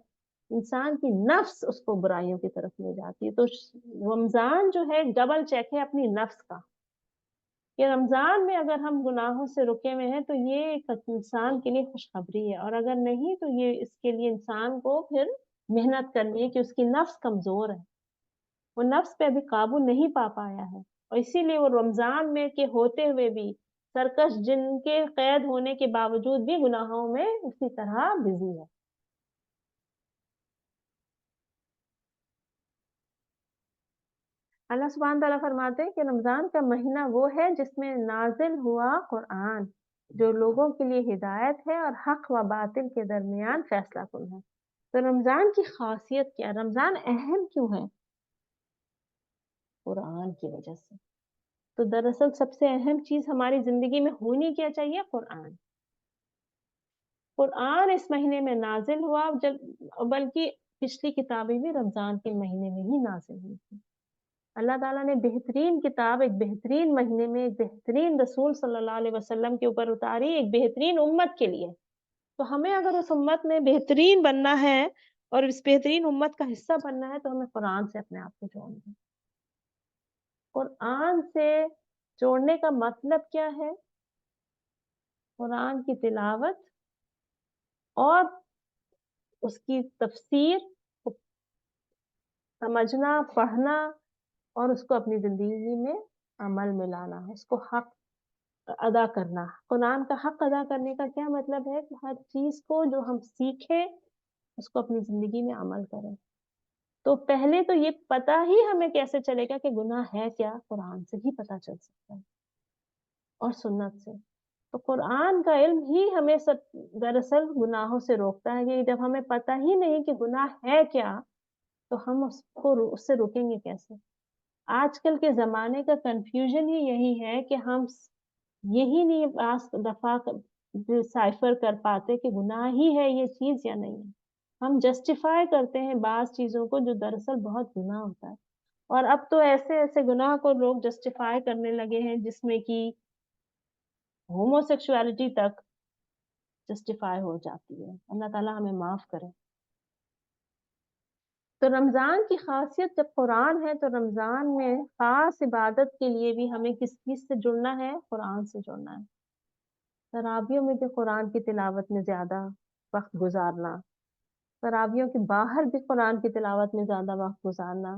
انسان کی نفس اس کو برائیوں کی طرف لے جاتی ہے۔ تو رمضان جو ہے ڈبل چیک ہے اپنی نفس کا، کہ رمضان میں اگر ہم گناہوں سے رکے ہوئے ہیں تو یہ ایک انسان کے لیے خوشخبری ہے، اور اگر نہیں تو یہ اس کے لیے انسان کو پھر محنت کرنی ہے کہ اس کی نفس کمزور ہے، وہ نفس پہ ابھی قابو نہیں پا پایا ہے، اور اسی لیے وہ رمضان میں کے ہوتے ہوئے بھی سرکش جن کے قید ہونے کے باوجود بھی گناہوں میں اسی طرح بزی ہے۔ اللہ سبحانہ تعالیٰ فرماتے ہیں کہ رمضان کا مہینہ وہ ہے جس میں نازل ہوا قرآن، جو لوگوں کے لیے ہدایت ہے اور حق و باطل کے درمیان فیصلہ کن ہے۔ تو رمضان کی خاصیت کیا؟ رمضان اہم کیوں ہے؟ قرآن کی وجہ سے۔ تو دراصل سب سے اہم چیز ہماری زندگی میں ہونی کیا چاہیے؟ قرآن۔ قرآن اس مہینے میں نازل ہوا، بلکہ پچھلی کتابیں بھی رمضان کے مہینے میں ہی نازل ہوئی تھی۔ اللہ تعالیٰ نے بہترین کتاب ایک بہترین مہینے میں ایک بہترین رسول صلی اللہ علیہ وسلم کے اوپر اتاری، ایک بہترین امت کے لیے۔ تو ہمیں اگر اس امت میں بہترین بننا ہے اور اس بہترین امت کا حصہ بننا ہے تو ہمیں قرآن سے اپنے آپ کو جوڑنا ہے۔ قرآن سے جوڑنے کا مطلب کیا ہے؟ قرآن کی تلاوت اور اس کی تفسیر سمجھنا، پڑھنا اور اس کو اپنی زندگی میں عمل میں لانا، اس کو حق ادا کرنا۔ قرآن کا حق ادا کرنے کا کیا مطلب ہے؟ کہ ہر چیز کو جو ہم سیکھیں اس کو اپنی زندگی میں عمل کریں۔ تو پہلے تو یہ پتا ہی ہمیں کیسے چلے گا کہ گناہ ہے کیا؟ قرآن سے ہی پتا چل سکتا ہے اور سنت سے۔ تو قرآن کا علم ہی ہمیں دراصل گناہوں سے روکتا ہے، کہ جب ہمیں پتہ ہی نہیں کہ گناہ ہے کیا تو ہم اس سے روکیں گے کیسے؟ آج کل کے زمانے کا کنفیوژن ہی یہی ہے کہ ہم یہی نہیں بعض دفعہ سائفر کر پاتے کہ گناہ ہی ہے یہ چیز یا نہیں ہے۔ ہم جسٹیفائی کرتے ہیں بعض چیزوں کو جو دراصل بہت گناہ ہوتا ہے، اور اب تو ایسے ایسے گناہ کو لوگ جسٹیفائی کرنے لگے ہیں جس میں کہ ہومو سیکشوالٹی تک جسٹیفائی ہو جاتی ہے۔ اللہ تعالیٰ ہمیں معاف کرے۔ تو رمضان کی خاصیت جب قرآن ہے تو رمضان میں خاص عبادت کے لیے بھی ہمیں کس چیز سے جڑنا ہے؟ قرآن سے جڑنا ہے۔ تراویحوں میں بھی قرآن کی تلاوت میں زیادہ وقت گزارنا، تراویحوں کے باہر بھی قرآن کی تلاوت میں زیادہ وقت گزارنا،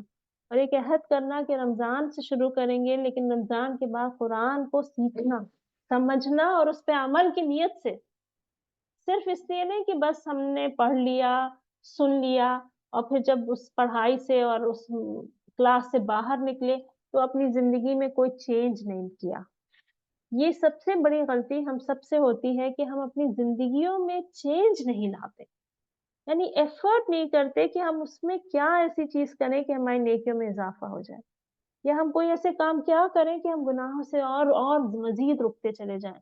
اور ایک عہد کرنا کہ رمضان سے شروع کریں گے لیکن رمضان کے بعد قرآن کو سیکھنا، سمجھنا اور اس پہ عمل کی نیت سے، صرف اس لیے نہیں کہ بس ہم نے پڑھ لیا، سن لیا اور پھر جب اس پڑھائی سے اور اس کلاس سے باہر نکلے تو اپنی زندگی میں کوئی چینج نہیں کیا۔ یہ سب سے بڑی غلطی ہم سب سے ہوتی ہے کہ ہم اپنی زندگیوں میں چینج نہیں لاتے، یعنی ایفرٹ نہیں کرتے کہ ہم اس میں کیا ایسی چیز کریں کہ ہماری نیکیوں میں اضافہ ہو جائے، یا ہم کوئی ایسے کام کیا کریں کہ ہم گناہوں سے اور مزید رکتے چلے جائیں۔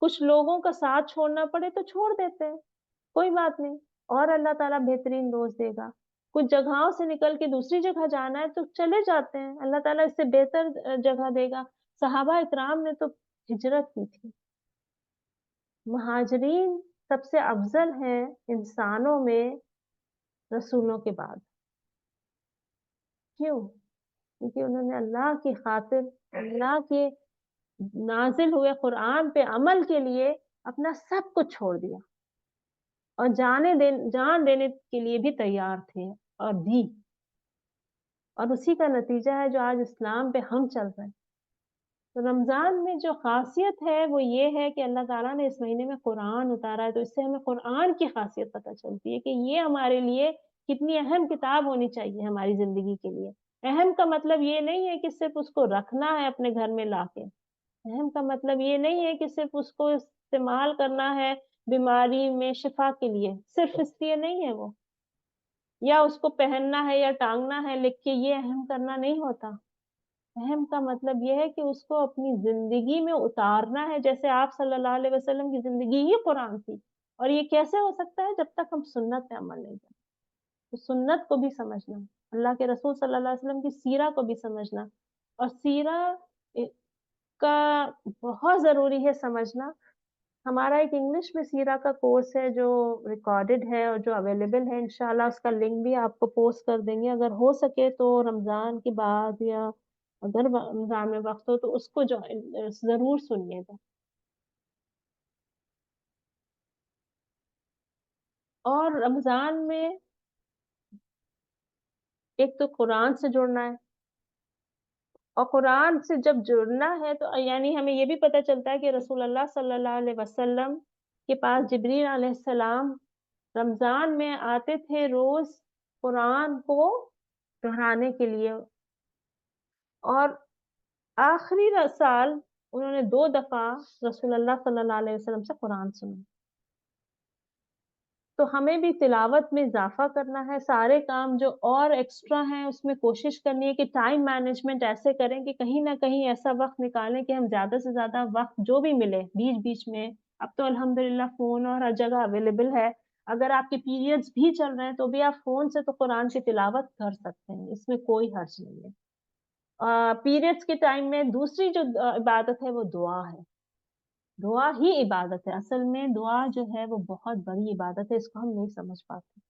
کچھ لوگوں کا ساتھ چھوڑنا پڑے تو چھوڑ دیتے ہیں، کوئی بات نہیں، اور اللہ تعالیٰ بہترین دوست دے گا۔ کچھ جگہوں سے نکل کے دوسری جگہ جانا ہے تو چلے جاتے ہیں، اللہ تعالیٰ اس سے بہتر جگہ دے گا۔ صحابہ اکرام نے تو ہجرت کی تھی۔ مہاجرین سب سے افضل ہیں انسانوں میں رسولوں کے بعد۔ کیوں؟ کیونکہ انہوں نے اللہ کی خاطر، اللہ کے نازل ہوئے قرآن پہ عمل کے لیے اپنا سب کچھ چھوڑ دیا اور جان دینے کے لیے بھی تیار تھے اور دی، اور اسی کا نتیجہ ہے جو آج اسلام پہ ہم چل رہے ہیں۔ تو رمضان میں جو خاصیت ہے وہ یہ ہے کہ اللہ تعالیٰ نے اس مہینے میں قرآن اتارا ہے، تو اس سے ہمیں قرآن کی خاصیت پتہ چلتی ہے کہ یہ ہمارے لیے کتنی اہم کتاب ہونی چاہیے ہماری زندگی کے لیے۔ اہم کا مطلب یہ نہیں ہے کہ صرف اس کو رکھنا ہے اپنے گھر میں لا کے، اہم کا مطلب یہ نہیں ہے کہ صرف اس کو استعمال کرنا ہے بیماری میں شفا کے لیے، صرف اس لیے نہیں ہے وہ، یا اس کو پہننا ہے یا ٹانگنا ہے لکھ کے، یہ اہم کرنا نہیں ہوتا۔ اہم کا مطلب یہ ہے کہ اس کو اپنی زندگی میں اتارنا ہے، جیسے آپ صلی اللہ علیہ وسلم کی زندگی ہی قرآن تھی، اور یہ کیسے ہو سکتا ہے؟ جب تک ہم سنت پہ عمل نہیں کریں۔ تو سنت کو بھی سمجھنا، اللہ کے رسول صلی اللہ علیہ وسلم کی سیرہ کو بھی سمجھنا، اور سیرہ کا بہت ضروری ہے سمجھنا۔ ہمارا ایک انگلش میں سیرہ کا کورس ہے جو ریکارڈڈ ہے اور جو اویلیبل ہے، انشاءاللہ اس کا لنک بھی آپ کو پوسٹ کر دیں گے، اگر ہو سکے تو رمضان کے بعد یا اگر رمضان میں وقت ہو تو اس کو ضرور سنیے گا۔ اور رمضان میں ایک تو قرآن سے جڑنا ہے، اور قرآن سے جب جڑنا ہے تو یعنی ہمیں یہ بھی پتہ چلتا ہے کہ رسول اللہ صلی اللہ علیہ وسلم کے پاس جبریل علیہ السلام رمضان میں آتے تھے روز قرآن کو دہرانے کے لیے، اور آخری سال انہوں نے 2 دفعہ رسول اللہ صلی اللہ علیہ وسلم سے قرآن سنا۔ تو ہمیں بھی تلاوت میں اضافہ کرنا ہے، سارے کام جو اور ایکسٹرا ہیں اس میں کوشش کرنی ہے کہ ٹائم مینجمنٹ ایسے کریں کہ کہیں نہ کہیں ایسا وقت نکالیں کہ ہم زیادہ سے زیادہ وقت جو بھی ملے بیچ بیچ میں، اب تو الحمدللہ فون اور ہر جگہ اویلیبل ہے، اگر آپ کے پیریڈز بھی چل رہے ہیں تو بھی آپ فون سے تو قرآن کی تلاوت کر سکتے ہیں، اس میں کوئی حرج نہیں ہے۔ پیریڈز کے ٹائم میں دوسری جو عبادت ہے وہ دعا ہے، دعا ہی عبادت ہے، اصل میں دعا جو ہے وہ بہت بڑی عبادت ہے، اس کو ہم نہیں سمجھ پاتے۔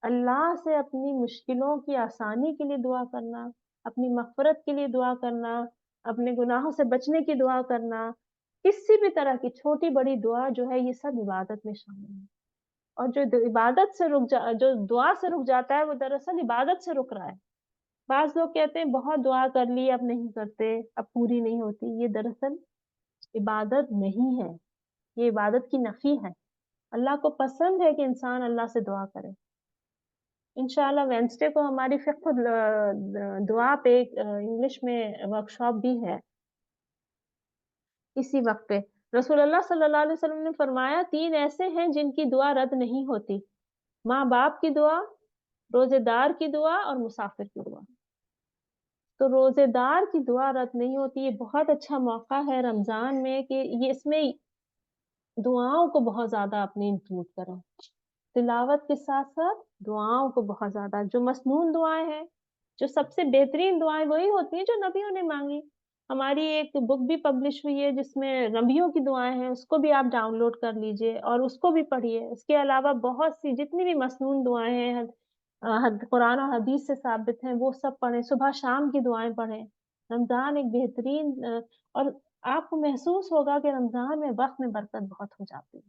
اللہ سے اپنی مشکلوں کی آسانی کے لیے دعا کرنا، اپنی مغفرت کے لیے دعا کرنا، اپنے گناہوں سے بچنے کی دعا کرنا، کسی بھی طرح کی چھوٹی بڑی دعا جو ہے یہ سب عبادت میں شامل ہے، اور جو عبادت سے جو دعا سے رک جاتا ہے وہ دراصل عبادت سے رک رہا ہے۔ بعض لوگ کہتے ہیں بہت دعا کر لی اب نہیں کرتے، اب پوری نہیں ہوتی، یہ دراصل عبادت نہیں ہے، یہ عبادت کی نفی ہے۔ اللہ کو پسند ہے کہ انسان اللہ سے دعا کرے۔ انشاءاللہ وینسڈے کو ہماری فقہ دعا پہ انگلش میں ورکشاپ بھی ہے اسی وقت پہ۔ رسول اللہ صلی اللہ علیہ وسلم نے فرمایا 3 ایسے ہیں جن کی دعا رد نہیں ہوتی: ماں باپ کی دعا، روزے دار کی دعا اور مسافر کی دعا۔ تو روزے دار کی دعا رد نہیں ہوتی، یہ بہت اچھا موقع ہے رمضان میں کہ یہ اس میں دعاؤں کو بہت زیادہ اپنے انکلوڈ کریں، تلاوت کے ساتھ ساتھ دعاؤں کو بہت زیادہ، جو مسنون دعائیں ہیں، جو سب سے بہترین دعائیں وہی ہوتی ہیں جو نبیوں نے مانگی۔ ہماری ایک بک بھی پبلش ہوئی ہے جس میں نبیوں کی دعائیں ہیں، اس کو بھی آپ ڈاؤن لوڈ کر لیجئے اور اس کو بھی پڑھیے۔ اس کے علاوہ بہت سی جتنی بھی مسنون دعائیں ہیں قرآن اور حدیث سے ثابت ہیں وہ سب پڑھیں، صبح شام کی دعائیں پڑھیں۔ رمضان ایک بہترین اور آپ کو محسوس ہوگا کہ رمضان میں وقت میں برکت بہت ہو جاتی ہے۔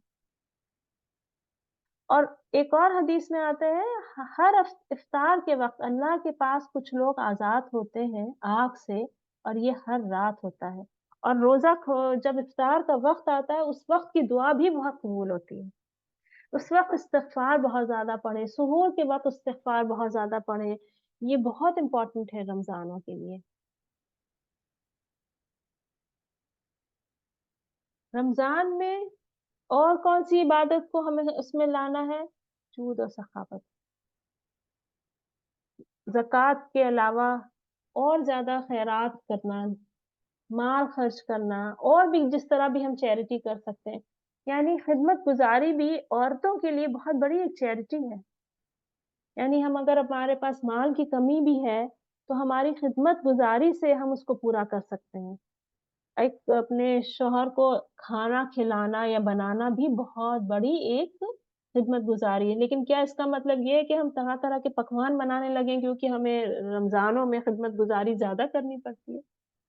اور ایک اور حدیث میں آتا ہے ہر افطار کے وقت اللہ کے پاس کچھ لوگ آزاد ہوتے ہیں آگ سے، اور یہ ہر رات ہوتا ہے۔ اور جب افطار کا وقت آتا ہے اس وقت کی دعا بھی بہت قبول ہوتی ہے۔ اس وقت استغفار بہت زیادہ پڑھیں، سحور کے وقت استغفار بہت زیادہ پڑھیں، یہ بہت امپورٹنٹ ہے رمضانوں کے لیے۔ رمضان میں اور کون سی عبادت کو ہمیں اس میں لانا ہے؟ جود و سخاوت، زکوٰۃ کے علاوہ اور زیادہ خیرات کرنا، مال خرچ کرنا، اور بھی جس طرح بھی ہم چیریٹی کر سکتے ہیں، یعنی خدمت گزاری بھی عورتوں کے لیے بہت بڑی ایک چیریٹی ہے۔ یعنی ہم اگر ہمارے پاس مال کی کمی بھی ہے تو ہماری خدمت گزاری سے ہم اس کو پورا کر سکتے ہیں۔ ایک اپنے شوہر کو کھانا کھلانا یا بنانا بھی بہت بڑی ایک خدمت گزاری ہے، لیکن کیا اس کا مطلب یہ ہے کہ ہم طرح طرح کے پکوان بنانے لگیں کیونکہ ہمیں رمضانوں میں خدمت گزاری زیادہ کرنی پڑتی ہے؟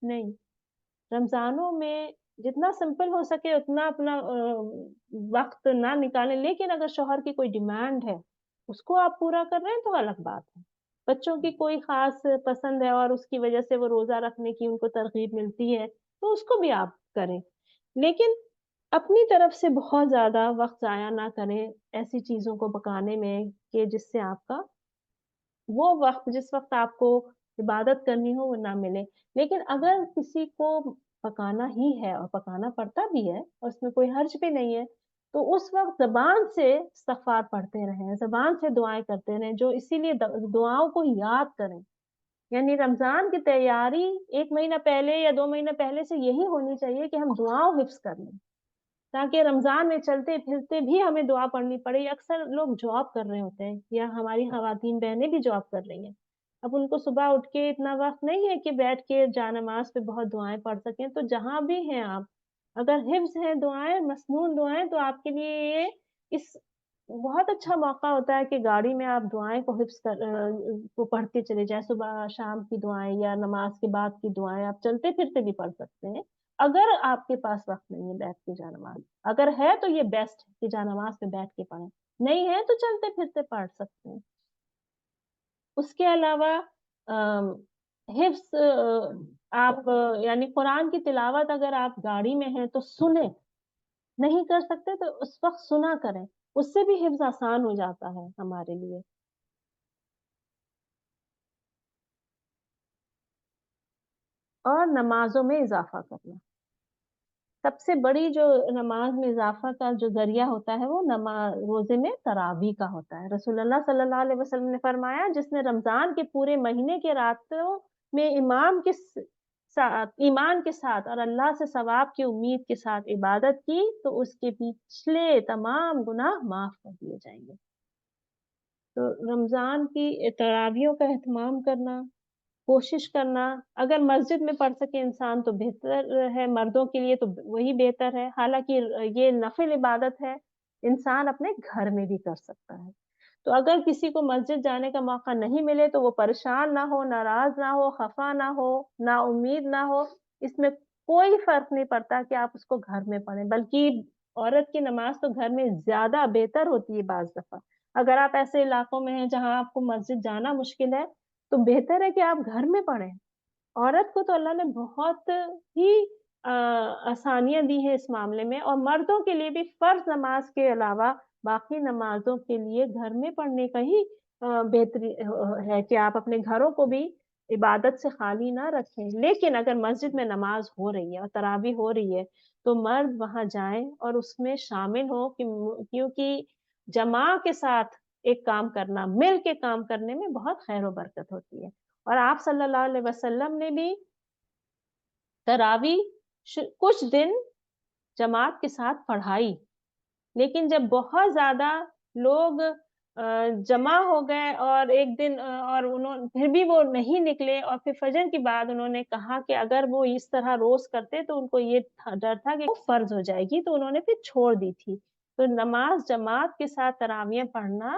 نہیں، رمضانوں میں جتنا سمپل ہو سکے اتنا اپنا وقت نہ نکالیں، لیکن اگر شوہر کی کوئی ڈیمانڈ ہے اس کو آپ پورا کر رہے ہیں تو الگ بات ہے۔ بچوں کی کوئی خاص پسند ہے اور اس کی وجہ سے وہ روزہ رکھنے کی ان کو ترغیب ملتی ہے تو اس کو بھی آپ کریں، لیکن اپنی طرف سے بہت زیادہ وقت ضائع نہ کریں ایسی چیزوں کو پکانے میں کہ جس سے آپ کا وہ وقت جس وقت آپ کو عبادت کرنی ہو وہ نہ ملے۔ لیکن اگر کسی کو پکانا ہی ہے اور پکانا پڑتا بھی ہے اور اس میں کوئی حرج بھی نہیں ہے تو اس وقت زبان سے استغفار پڑھتے رہیں، زبان سے دعائیں کرتے رہیں، جو اسی لیے دعاؤں کو یاد کریں۔ یعنی رمضان کی تیاری 1 مہینہ پہلے یا 2 مہینہ پہلے سے یہی ہونی چاہیے کہ ہم دعاؤں حفظ کر لیں، تاکہ رمضان میں چلتے پھرتے بھی ہمیں دعا پڑھنی پڑے۔ اکثر لوگ جاب کر رہے ہوتے ہیں یا ہماری خواتین بہنیں بھی جاب کر رہی ہیں، اب ان کو صبح اٹھ کے اتنا وقت نہیں ہے کہ بیٹھ کے جانماز پہ بہت دعائیں پڑھ سکیں، تو جہاں بھی ہیں آپ اگر حفظ ہیں دعائیں، مسنون دعائیں، تو آپ کے لیے یہ اس بہت اچھا موقع ہوتا ہے کہ گاڑی میں آپ دعائیں کو حفظ کو پڑھتے چلے جائیں، صبح شام کی دعائیں یا نماز کے بعد کی دعائیں آپ چلتے پھرتے بھی پڑھ سکتے ہیں، اگر آپ کے پاس وقت نہیں ہے بیٹھ کے جانماز۔ اگر ہے تو یہ بیسٹ ہے کہ جانماز پہ بیٹھ کے پڑھیں، نہیں ہے تو چلتے پھرتے پڑھ سکتے ہیں۔ اس کے علاوہ حفظ آپ یعنی قرآن کی تلاوت اگر آپ گاڑی میں ہیں تو سنیں، نہیں کر سکتے تو اس وقت سنا کریں، اس سے بھی حفظ آسان ہو جاتا ہے ہمارے لیے۔ اور نمازوں میں اضافہ کرنا، سب سے بڑی جو نماز میں اضافہ کا جو ذریعہ ہوتا ہے وہ روزے میں تراویح کا ہوتا ہے۔ رسول اللہ صلی اللہ علیہ وسلم نے فرمایا جس نے رمضان کے پورے مہینے کے راتوں میں ساتھ ایمان کے ساتھ اور اللہ سے ثواب کی امید کے ساتھ عبادت کی تو اس کے پچھلے تمام گناہ معاف کر دیے جائیں گے۔ تو رمضان کی تراویحوں کا اہتمام کرنا، کوشش کرنا، اگر مسجد میں پڑھ سکے انسان تو بہتر ہے، مردوں کے لیے تو وہی بہتر ہے، حالانکہ یہ نفل عبادت ہے، انسان اپنے گھر میں بھی کر سکتا ہے۔ تو اگر کسی کو مسجد جانے کا موقع نہیں ملے تو وہ پریشان نہ ہو، ناراض نہ ہو، خفا نہ ہو، نا امید نہ ہو، اس میں کوئی فرق نہیں پڑتا کہ آپ اس کو گھر میں پڑھیں، بلکہ عورت کی نماز تو گھر میں زیادہ بہتر ہوتی ہے بعض دفعہ۔ اگر آپ ایسے علاقوں میں ہیں جہاں آپ کو مسجد جانا مشکل ہے تو بہتر ہے کہ آپ گھر میں پڑھیں۔ عورت کو تو اللہ نے بہت ہی آسانیاں دی ہیں اس معاملے میں، اور مردوں کے لیے بھی فرض نماز کے علاوہ باقی نمازوں کے لیے گھر میں پڑھنے کا ہی بہتری ہے کہ آپ اپنے گھروں کو بھی عبادت سے خالی نہ رکھیں۔ لیکن اگر مسجد میں نماز ہو رہی ہے اور تراویح ہو رہی ہے تو مرد وہاں جائیں اور اس میں شامل ہو، کیونکہ جماع کے ساتھ ایک کام کرنا، مل کے کام کرنے میں بہت خیر و برکت ہوتی ہے۔ اور آپ صلی اللہ علیہ وسلم نے بھی تراویح کچھ دن جماعت کے ساتھ پڑھائی، لیکن جب بہت زیادہ لوگ جمع ہو گئے اور ایک دن اور پھر بھی وہ نہیں نکلے، اور پھر فجر کے بعد انہوں نے کہا کہ اگر وہ اس طرح روز کرتے تو ان کو یہ ڈر تھا کہ وہ فرض ہو جائے گی، تو انہوں نے پھر چھوڑ دی تھی۔ تو نماز جماعت کے ساتھ تراویح پڑھنا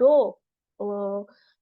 2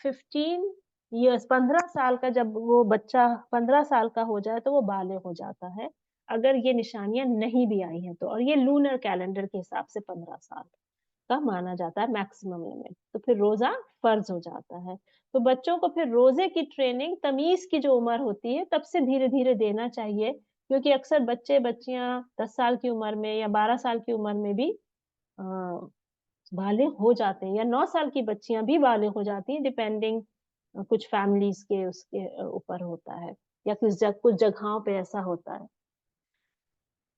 15 یہ 15 سال کا جب وہ بچہ 15 سال کا ہو جائے تو وہ بالغ ہو جاتا ہے، اگر یہ نشانیاں نہیں بھی آئی ہیں تو، اور یہ لونر کیلنڈر کے حساب سے 15 سال کا مانا جاتا ہے میکسیمم لمٹ، تو پھر روزہ فرض ہو جاتا ہے۔ تو بچوں کو پھر روزے کی ٹریننگ تمیز کی جو عمر ہوتی ہے تب سے دھیرے دھیرے دینا چاہیے، کیونکہ اکثر بچے بچیاں 10 سال کی عمر میں یا 12 سال کی عمر میں بھی بالغ ہو جاتے ہیں، یا 9 سال کی بچیاں بھی بالغ ہو جاتی ہیں، ڈیپینڈنگ کچھ فیملیز کے اس کے اوپر ہوتا ہے، یا کچھ جگہوں پہ ایسا ہوتا ہے۔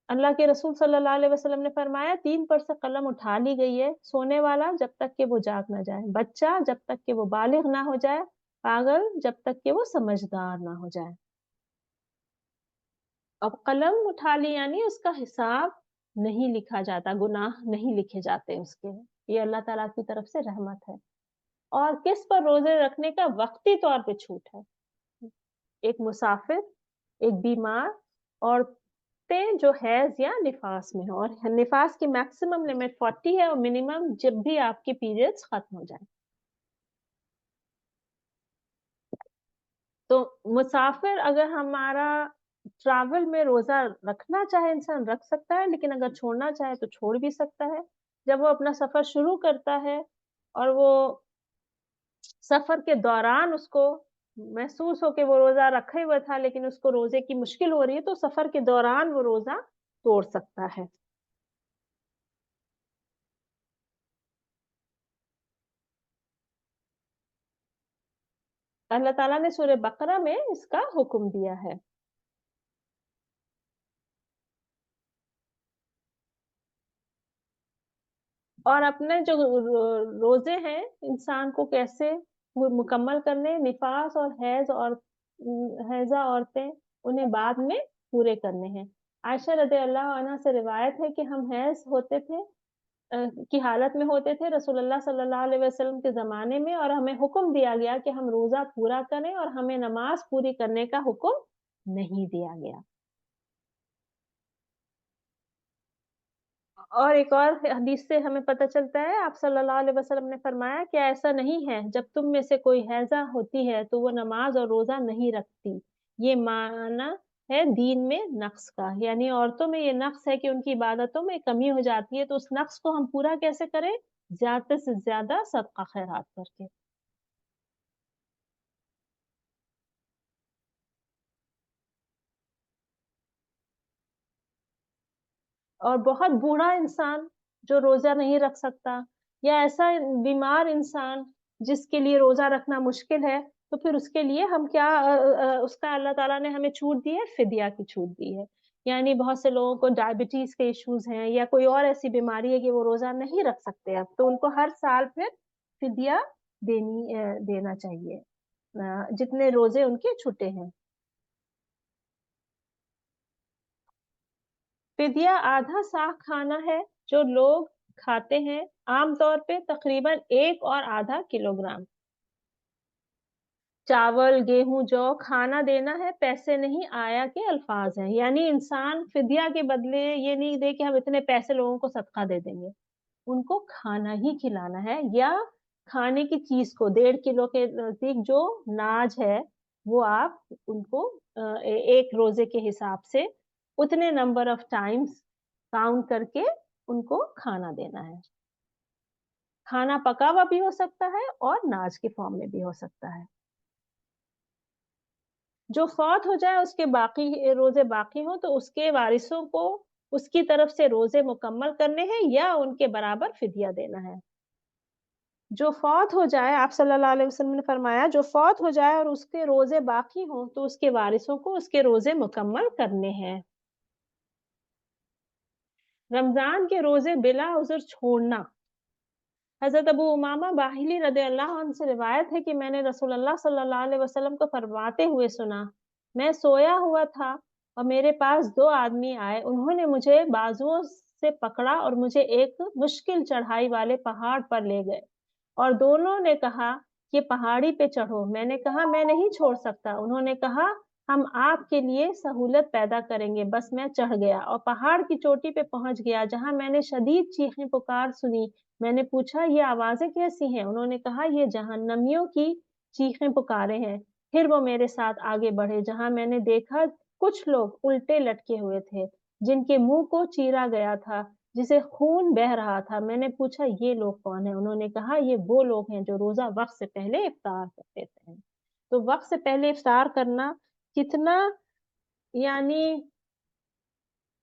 اللہ کے رسول صلی اللہ علیہ وسلم نے فرمایا 3 پر سے قلم اٹھا لی گئی ہے، سونے والا جب تک کہ وہ جاگ نہ جائے، بچہ جب تک کہ وہ بالغ نہ ہو جائے، پاگل جب تک کہ وہ سمجھدار نہ ہو جائے۔ اب قلم اٹھا لی یعنی اس کا حساب نہیں لکھا جاتا، گناہ نہیں لکھے جاتے اس کے، یہ اللہ تعالیٰ کی طرف سے رحمت ہے۔ اور کس پر روزے رکھنے کا وقتی طور پہ چھوٹ ہے؟ ایک مسافر، ایک بیمار، عورتیں جو حیض یا نفاس میں ہو، اور نفاس کی میکسیمم لمٹ 40 ہے اور منیمم جب بھی آپ کے پیریڈز ختم ہو جائیں۔ تو مسافر اگر ہمارا ٹریول میں روزہ رکھنا چاہے انسان رکھ سکتا ہے، لیکن اگر چھوڑنا چاہے تو چھوڑ بھی سکتا ہے۔ جب وہ اپنا سفر شروع کرتا ہے اور وہ سفر کے دوران اس کو محسوس ہو کہ وہ روزہ رکھے ہوا تھا لیکن اس کو روزے کی مشکل ہو رہی ہے تو سفر کے دوران وہ روزہ توڑ سکتا ہے۔ اللہ تعالیٰ نے سورہ بقرہ میں اس کا حکم دیا ہے۔ اور اپنے جو روزے ہیں انسان کو کیسے وہ مکمل کرنے، نفاس اور حیضہ عورتیں انہیں بعد میں پورے کرنے ہیں۔ عائشہ رضی اللہ عنہ سے روایت ہے کہ ہم حیض ہوتے تھے کی حالت میں ہوتے تھے رسول اللہ صلی اللہ علیہ وسلم کے زمانے میں، اور ہمیں حکم دیا گیا کہ ہم روزہ پورا کریں، اور ہمیں نماز پوری کرنے کا حکم نہیں دیا گیا۔ اور ایک اور حدیث سے ہمیں پتہ چلتا ہے، آپ صلی اللہ علیہ وسلم نے فرمایا کہ ایسا نہیں ہے جب تم میں سے کوئی حیضہ ہوتی ہے تو وہ نماز اور روزہ نہیں رکھتی، یہ معنی ہے دین میں نقص کا، یعنی عورتوں میں یہ نقص ہے کہ ان کی عبادتوں میں کمی ہو جاتی ہے، تو اس نقص کو ہم پورا کیسے کریں؟ زیادہ سے زیادہ صدقہ خیرات کر کے۔ اور بہت بوڑھا انسان جو روزہ نہیں رکھ سکتا، یا ایسا بیمار انسان جس کے لیے روزہ رکھنا مشکل ہے، تو پھر اس کے لیے ہم کیا اس کا اللہ تعالیٰ نے ہمیں چھوٹ دی ہے، فدیہ کی چھوٹ دی ہے۔ یعنی بہت سے لوگوں کو ڈائبٹیز کے ایشوز ہیں یا کوئی اور ایسی بیماری ہے کہ وہ روزہ نہیں رکھ سکتے اب، تو ان کو ہر سال پھر فدیہ دینا چاہیے جتنے روزے ان کے چھٹے ہیں۔ فدیہ آدھا سا کھانا ہے جو لوگ کھاتے ہیں، عام طور پہ تقریباً 1.5 کلوگرام چاول، گیہوں، جو کھانا دینا ہے، پیسے نہیں آیا کے الفاظ ہیں، یعنی انسان فدیہ کے بدلے یہ نہیں دے کہ ہم اتنے پیسے لوگوں کو صدقہ دے دیں گے، ان کو کھانا ہی کھلانا ہے، یا کھانے کی چیز کو 1.5 کلو کے نزدیک جو ناج ہے وہ آپ ان کو ایک روزے کے حساب سے اتنے نمبر آف ٹائمز کاؤنٹ کر کے ان کو کھانا دینا ہے۔ کھانا پکا ہوا بھی ہو سکتا ہے اور ناج کے فارم میں بھی ہو سکتا ہے۔ جو فوت ہو جائے اس کے باقی روزے باقی ہوں تو اس کے وارثوں کو اس کی طرف سے روزے مکمل کرنے ہیں یا ان کے برابر فدیہ دینا ہے۔ جو فوت ہو جائے، آپ صلی اللہ علیہ وسلم نے فرمایا جو فوت ہو جائے اور اس کے روزے باقی ہوں تو اس کے وارثوں کو اس کے روزے مکمل کرنے ہیں۔ رمضان کے روزے بلا عذر چھوڑنا۔ حضرت ابو امامہ باہلی رضی اللہ عنہ سے روایت ہے کہ میں نے رسول اللہ صلی اللہ علیہ وسلم کو فرماتے ہوئے سنا، میں سویا ہوا تھا اور میرے پاس 2 آدمی آئے، انہوں نے مجھے بازوؤں سے پکڑا اور مجھے ایک مشکل چڑھائی والے پہاڑ پر لے گئے، اور دونوں نے کہا کہ پہاڑی پہ چڑھو، میں نے کہا میں نہیں چھوڑ سکتا، انہوں نے کہا ہم آپ کے لیے سہولت پیدا کریں گے، بس میں چڑھ گیا اور پہاڑ کی چوٹی پہ پہنچ گیا جہاں میں نے شدید چیخیں پکار سنی، میں نے پوچھا یہ آوازیں کیسی ہیں؟ انہوں نے کہا یہ جہنمیوں کی چیخیں پکارے ہیں۔ پھر وہ میرے ساتھ آگے بڑھے جہاں میں نے دیکھا کچھ لوگ الٹے لٹکے ہوئے تھے جن کے منہ کو چیرا گیا تھا جسے خون بہ رہا تھا۔ میں نے پوچھا یہ لوگ کون ہیں؟ انہوں نے کہا یہ وہ لوگ ہیں جو روزہ وقت سے پہلے افطار کرتے ہیں۔ تو وقت سے پہلے افطار کرنا کتنا یعنی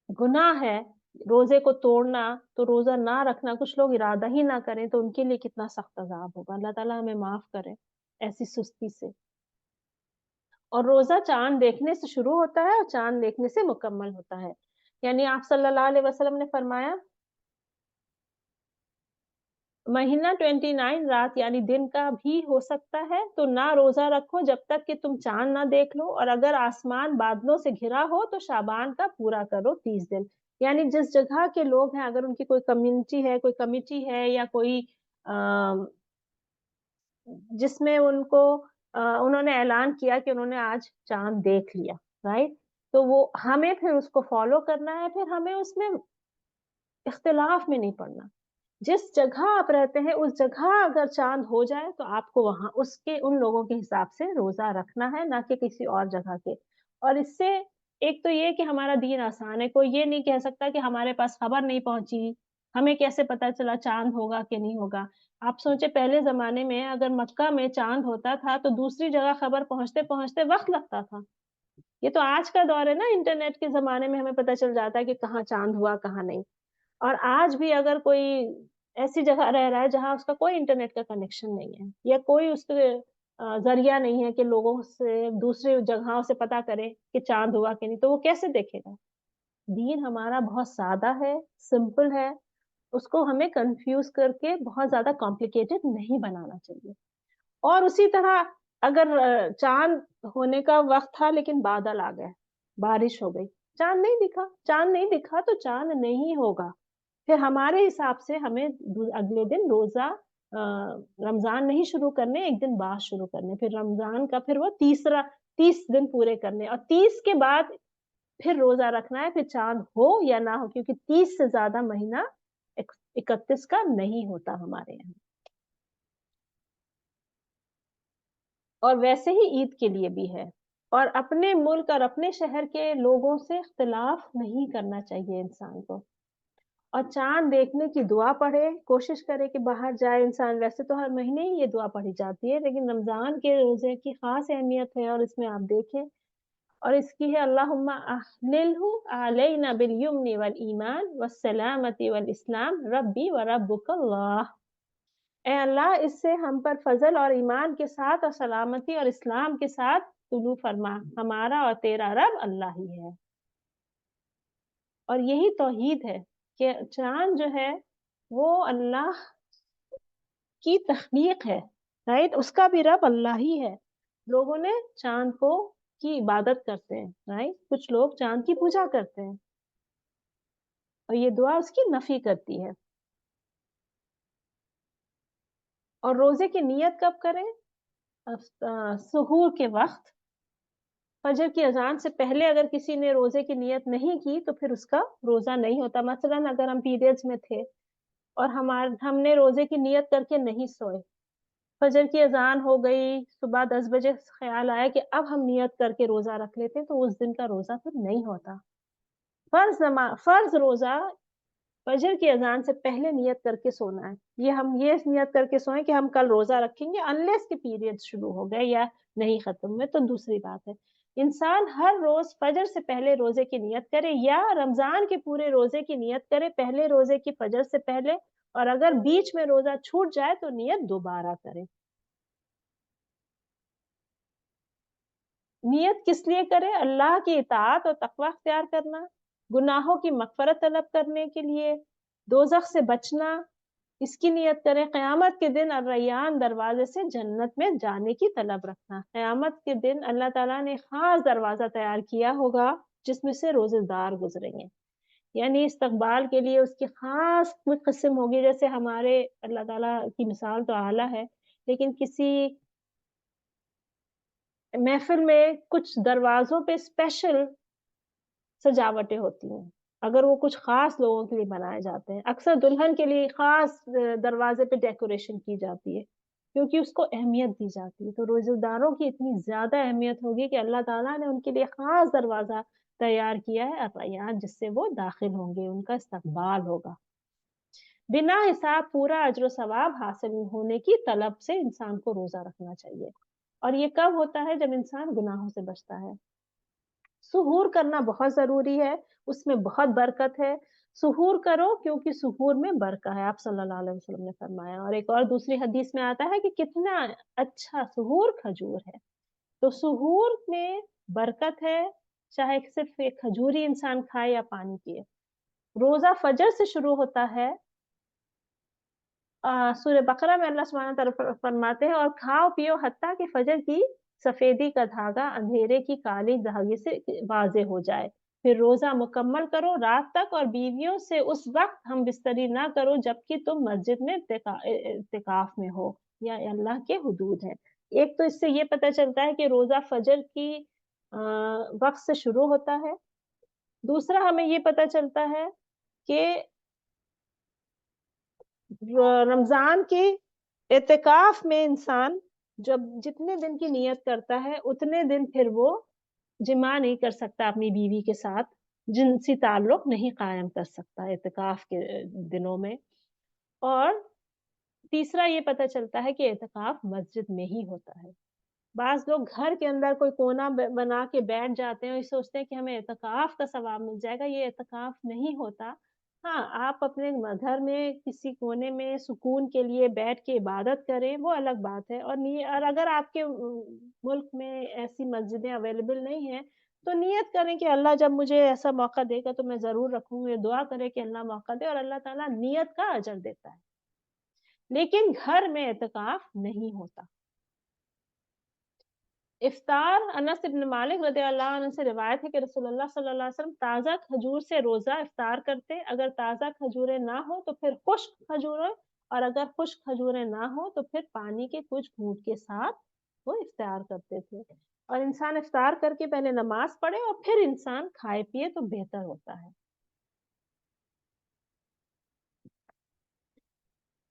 گناہ ہے، روزے کو توڑنا، تو روزہ نہ رکھنا، کچھ لوگ ارادہ ہی نہ کریں تو ان کے لیے کتنا سخت عذاب ہوگا۔ اللہ تعالیٰ ہمیں معاف کرے ایسی سستی سے۔ اور روزہ چاند دیکھنے سے شروع ہوتا ہے اور چاند دیکھنے سے مکمل ہوتا ہے۔ یعنی آپ صلی اللہ علیہ وسلم نے فرمایا مہینہ 29 رات یعنی دن کا بھی ہو سکتا ہے تو نہ روزہ رکھو جب تک کہ تم چاند نہ دیکھ لو، اور اگر آسمان بادلوں سے گھرا ہو تو شعبان کا پورا کرو 30 دن۔ یعنی جس جگہ کے لوگ ہیں، اگر ان کی کوئی کمیونٹی ہے، کوئی کمیٹی ہے یا کوئی جس میں انہوں نے اعلان کیا کہ انہوں نے آج چاند دیکھ لیا، رائٹ، تو وہ ہمیں پھر اس کو فالو کرنا ہے، پھر ہمیں اس میں اختلاف میں نہیں پڑنا۔ جس جگہ آپ رہتے ہیں اس جگہ اگر چاند ہو جائے تو آپ کو وہاں اس کے ان لوگوں کے حساب سے روزہ رکھنا ہے، نہ کہ کسی اور جگہ کے۔ اور اس سے ایک تو یہ کہ ہمارا دین آسان ہے، کوئی یہ نہیں کہہ سکتا کہ ہمارے پاس خبر نہیں پہنچی، ہمیں کیسے پتا چلا چاند ہوگا کہ نہیں ہوگا۔ آپ سوچے پہلے زمانے میں اگر مکہ میں چاند ہوتا تھا تو دوسری جگہ خبر پہنچتے پہنچتے وقت لگتا تھا۔ یہ تو آج کا دور ہے نا، انٹرنیٹ کے زمانے میں ہمیں پتا چل جاتا ہے کہ کہاں چاند ہوا کہاں نہیں۔ اور آج بھی اگر کوئی ایسی جگہ رہ رہا ہے جہاں اس کا کوئی انٹرنیٹ کا کنیکشن نہیں ہے یا کوئی اس کے ذریعہ نہیں ہے کہ لوگوں سے دوسری جگہوں سے پتا کرے کہ چاند ہوا کہ نہیں، تو وہ کیسے دیکھے گا؟ دین ہمارا بہت سادہ ہے، سمپل ہے، اس کو ہمیں کنفیوز کر کے بہت زیادہ کمپلیکیٹڈ نہیں بنانا چاہیے۔ اور اسی طرح اگر چاند ہونے کا وقت تھا لیکن بادل آ گئے، بارش ہو گئی، چاند نہیں دکھا، چاند نہیں دکھا تو چاند نہیں ہوگا۔ پھر ہمارے حساب سے ہمیں اگلے دن روزہ رمضان نہیں شروع کرنے، ایک دن بعد شروع کرنے، پھر رمضان کا پھر وہ 30 دن پورے کرنے، اور 30 کے بعد پھر روزہ رکھنا ہے، پھر چاند ہو یا نہ ہو، کیونکہ 30 سے زیادہ مہینہ 31 کا نہیں ہوتا ہمارے یہاں۔ اور ویسے ہی عید کے لیے بھی ہے۔ اور اپنے ملک اور اپنے شہر کے لوگوں سے اختلاف نہیں کرنا چاہیے انسان کو، اور چاند دیکھنے کی دعا پڑھے، کوشش کرے کہ باہر جائے انسان، ویسے تو ہر مہینے ہی یہ دعا پڑھی جاتی ہے لیکن رمضان کے روزے کی خاص اہمیت ہے، اور اس میں آپ دیکھیں، اور اس کی ہے اللہم احللہ علینا بالیمن والایمان والسلامۃ والاسلام ربی وربک اللہ۔ اے اللہ اس سے ہم پر فضل اور ایمان کے ساتھ اور سلامتی اور اسلام کے ساتھ طلوع فرما، ہمارا اور تیرا رب اللہ ہی ہے۔ اور یہی توحید ہے کہ چاند جو ہے وہ اللہ کی تخلیق ہے، رائٹ، اس کا بھی رب اللہ ہی ہے۔ لوگوں نے چاند کو کی عبادت کرتے ہیں، رائٹ، کچھ لوگ چاند کی پوجا کرتے ہیں اور یہ دعا اس کی نفی کرتی ہے۔ اور روزے کی نیت کب کریں؟ سحور کے وقت، فجر کی اذان سے پہلے اگر کسی نے روزے کی نیت نہیں کی تو پھر اس کا روزہ نہیں ہوتا۔ مثلا اگر ہم پیریڈز میں تھے اور ہم نے روزے کی نیت کر کے نہیں سوئے، فجر کی اذان ہو گئی، صبح 10 بجے خیال آیا کہ اب ہم نیت کر کے روزہ رکھ لیتے ہیں، تو اس دن کا روزہ پھر نہیں ہوتا۔ فرض روزہ فجر کی اذان سے پہلے نیت کر کے سونا ہے، ہم یہ نیت کر کے سوئیں کہ ہم کل روزہ رکھیں گے، انلیس کے پیریڈ شروع ہو گئے یا نہیں ختم ہوئے تو دوسری بات ہے۔ انسان ہر روز فجر سے پہلے روزے کی نیت کرے یا رمضان کے پورے روزے کی نیت کرے پہلے روزے کی فجر سے پہلے، اور اگر بیچ میں روزہ چھوٹ جائے تو نیت دوبارہ کرے۔ نیت کس لیے کرے؟ اللہ کی اطاعت اور تقوی اختیار کرنا، گناہوں کی مغفرت طلب کرنے کے لیے، دوزخ سے بچنا، اس کی نیت کریں۔ قیامت کے دن الریان دروازے سے جنت میں جانے کی طلب رکھنا۔ قیامت کے دن اللہ تعالیٰ نے خاص دروازہ تیار کیا ہوگا جس میں سے روزے دار گزریں گے، یعنی استقبال کے لیے اس کی خاص قسم ہوگی۔ جیسے ہمارے اللہ تعالیٰ کی مثال تو اعلیٰ ہے، لیکن کسی محفل میں کچھ دروازوں پہ اسپیشل سجاوٹیں ہوتی ہیں، اگر وہ کچھ خاص لوگوں کے لیے بنائے جاتے ہیں، اکثر دلہن کے لیے خاص دروازے پہ ڈیکوریشن کی جاتی ہے، کیونکہ اس کو اہمیت دی جاتی ہے۔ تو روزہ داروں کی اتنی زیادہ اہمیت ہوگی کہ اللہ تعالیٰ نے ان کے لیے خاص دروازہ تیار کیا ہے الریان، جس سے وہ داخل ہوں گے، ان کا استقبال ہوگا۔ بنا حساب پورا اجر و ثواب حاصل ہونے کی طلب سے انسان کو روزہ رکھنا چاہیے، اور یہ کب ہوتا ہے؟ جب انسان گناہوں سے بچتا ہے۔ سحور کرنا بہت ضروری ہے، اس میں بہت برکت ہے۔ سحور کرو کیونکہ سحور میں برکت ہے، آپ صلی اللہ علیہ وسلم نے فرمایا، اور ایک اور دوسری حدیث میں آتا ہے کہ کتنا اچھا سحور کھجور ہے۔ تو سحور میں برکت ہے، چاہے صرف ایک کھجور ہی انسان کھائے یا پانی پیے۔ روزہ فجر سے شروع ہوتا ہے۔ سورہ بقرہ میں اللہ سبحانہ تعالیٰ فرماتے ہیں، اور کھاؤ پیو حتیٰ کہ فجر کی سفیدی کا دھاگا اندھیرے کی کالی دھاگے سے واضح ہو جائے، پھر روزہ مکمل کرو رات تک، اور بیویوں سے اس وقت ہم بستری نہ کرو جبکہ تم مسجد میں اعتکاف میں ہو، یا اللہ کے حدود ہے۔ ایک تو اس سے یہ پتہ چلتا ہے کہ روزہ فجر کی وقت سے شروع ہوتا ہے۔ دوسرا ہمیں یہ پتہ چلتا ہے کہ رمضان کے اعتکاف میں انسان جب جتنے دن کی نیت کرتا ہے اتنے دن پھر وہ جماع نہیں کر سکتا، اپنی بیوی کے ساتھ جنسی تعلق نہیں قائم کر سکتا اعتکاف کے دنوں میں۔ اور تیسرا یہ پتہ چلتا ہے کہ اعتکاف مسجد میں ہی ہوتا ہے۔ بعض لوگ گھر کے اندر کوئی کونا بنا کے بیٹھ جاتے ہیں اور یہ سوچتے ہیں کہ ہمیں اعتکاف کا ثواب مل جائے گا، یہ اعتکاف نہیں ہوتا۔ ہاں، آپ اپنے گھر میں کسی کونے میں سکون کے لیے بیٹھ کے عبادت کریں، وہ الگ بات ہے، اور اگر آپ کے ملک میں ایسی مسجدیں اویلیبل نہیں ہیں تو نیت کریں کہ اللہ جب مجھے ایسا موقع دے گا تو میں ضرور رکھوں گی، دعا کریں کہ اللہ موقع دے، اور اللہ تعالیٰ نیت کا اجر دیتا ہے، لیکن گھر میں اعتکاف نہیں ہوتا۔ افطار، انس بن مالک رضی اللہ عنہ سے روایت ہے کہ رسول اللہ صلی اللہ علیہ وسلم تازہ کھجور سے روزہ افطار کرتے، اگر تازہ کھجوریں نہ ہو تو پھر خشک کھجوریں، اور اگر خشک کھجوریں نہ ہو تو پھر پانی کے کچھ گھونٹ کے ساتھ وہ افطار کرتے تھے۔ اور انسان افطار کر کے پہلے نماز پڑھے اور پھر انسان کھائے پیے تو بہتر ہوتا ہے۔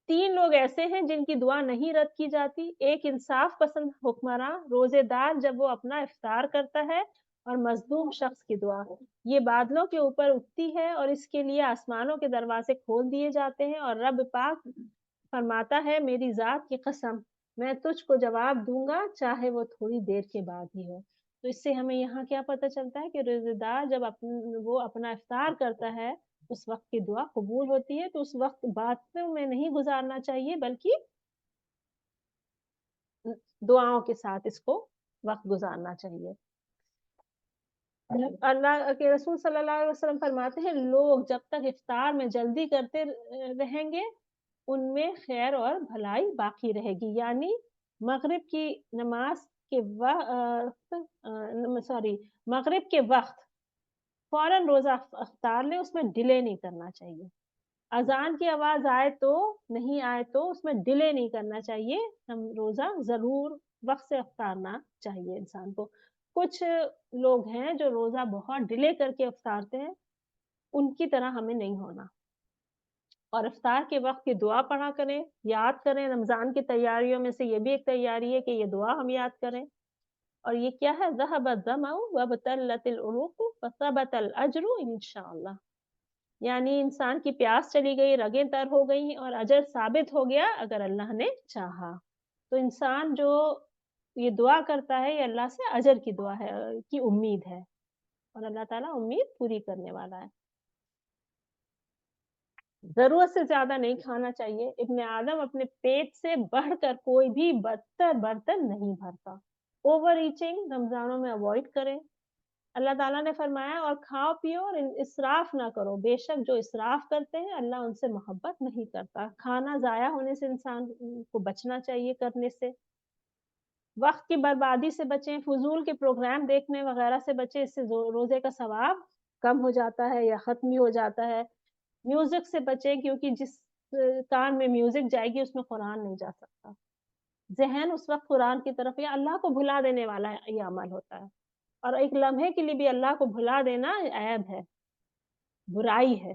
3 لوگ ایسے ہیں جن کی دعا نہیں رد کی جاتی۔ ایک انصاف پسند حکمراں، روزے دار جب وہ اپنا افطار کرتا ہے، اور مظلوم شخص کی دعا یہ بادلوں کے اوپر اٹھتی ہے اور اس کے لیے آسمانوں کے دروازے کھول دیے جاتے ہیں، اور رب پاک فرماتا ہے میری ذات کی قسم میں تجھ کو جواب دوں گا چاہے وہ تھوڑی دیر کے بعد ہی ہو۔ تو اس سے ہمیں یہاں کیا پتہ چلتا ہے کہ روزے دار جب وہ اپنا افطار کرتا ہے اس وقت کی دعا قبول ہوتی ہے، تو اس وقت باتوں میں نہیں گزارنا چاہیے بلکہ دعاؤں کے ساتھ اس کو وقت گزارنا چاہیے۔ اللہ کے رسول صلی اللہ علیہ وسلم فرماتے ہیں لوگ جب تک افطار میں جلدی کرتے رہیں گے ان میں خیر اور بھلائی باقی رہے گی، یعنی مغرب کی نماز کے وقت مغرب کے وقت فوراً روزہ افطار لیں، اس میں ڈیلے نہیں کرنا چاہیے۔ اذان کی آواز آئے تو نہیں آئے تو اس میں ڈیلے نہیں کرنا چاہیے، ہم روزہ ضرور وقت سے افطارنا چاہیے انسان کو۔ کچھ لوگ ہیں جو روزہ بہت ڈیلے کر کے افطارتے ہیں، ان کی طرح ہمیں نہیں ہونا، اور افطار کے وقت کی دعا پڑھا کریں، یاد کریں۔ رمضان کی تیاریوں میں سے یہ بھی ایک تیاری ہے کہ یہ دعا ہم یاد کریں، اور یہ کیا ہے؟ ذهب الظمأ وابتلت العروق وثبت الاجر انشاءاللہ، یعنی انسان کی پیاس چلی گئی، رگیں تر ہو گئی اور اجر ثابت ہو گیا اگر اللہ نے چاہا۔ تو انسان جو یہ دعا کرتا ہے یہ اللہ سے اجر کی دعا ہے، کی امید ہے، اور اللہ تعالیٰ امید پوری کرنے والا ہے۔ ضرورت سے زیادہ نہیں کھانا چاہیے۔ ابن آدم اپنے پیٹ سے بڑھ کر کوئی بھی بدتر برتن نہیں بھرتا۔ اوور ایٹنگ رمضانوں میں اوائڈ کریں۔ اللہ تعالیٰ نے فرمایا اور کھاؤ پیو اور اسراف نہ کرو، بے شک جو اسراف کرتے ہیں اللہ ان سے محبت نہیں کرتا۔ کھانا ضائع ہونے سے انسان کو بچنا چاہیے کرنے سے۔ وقت کی بربادی سے بچیں، فضول کے پروگرام دیکھنے وغیرہ سے بچیں، اس سے روزے کا ثواب کم ہو جاتا ہے یا ختم ہی ہو جاتا ہے۔ میوزک سے بچیں کیونکہ جس کان میں میوزک جائے گی اس میں قرآن نہیں جا سکتا۔ ذہن اس وقت قرآن کی طرف یا اللہ کو بھلا دینے والا یہ عمل ہوتا ہے، اور ایک لمحے کے لیے بھی اللہ کو بھلا دینا عیب ہے، برائی ہے۔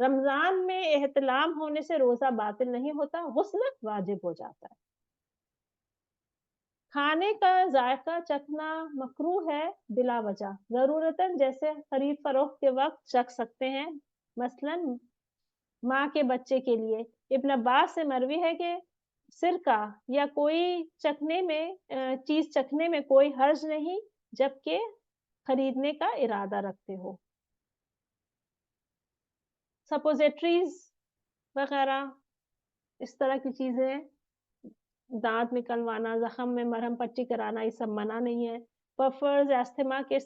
رمضان میں احتلام ہونے سے روزہ باطل نہیں ہوتا، غسل واجب ہو جاتا ہے۔ کھانے کا ذائقہ چکھنا مکروہ ہے بلا وجہ، ضرورتاً جیسے خرید فروخت کے وقت چکھ سکتے ہیں، مثلاً ماں کے بچے کے لیے۔ ابن عباس سے مروی ہے کہ سرکہ یا کوئی چکھنے میں چیز چکھنے میں کوئی حرج نہیں جبکہ خریدنے کا ارادہ رکھتے ہو۔ سپوزیٹریز وغیرہ اس طرح کی چیزیں، دانت نکلوانا، زخم میں مرہم پٹی کرانا، یہ سب منع نہیں ہے۔ پفرز استھما کے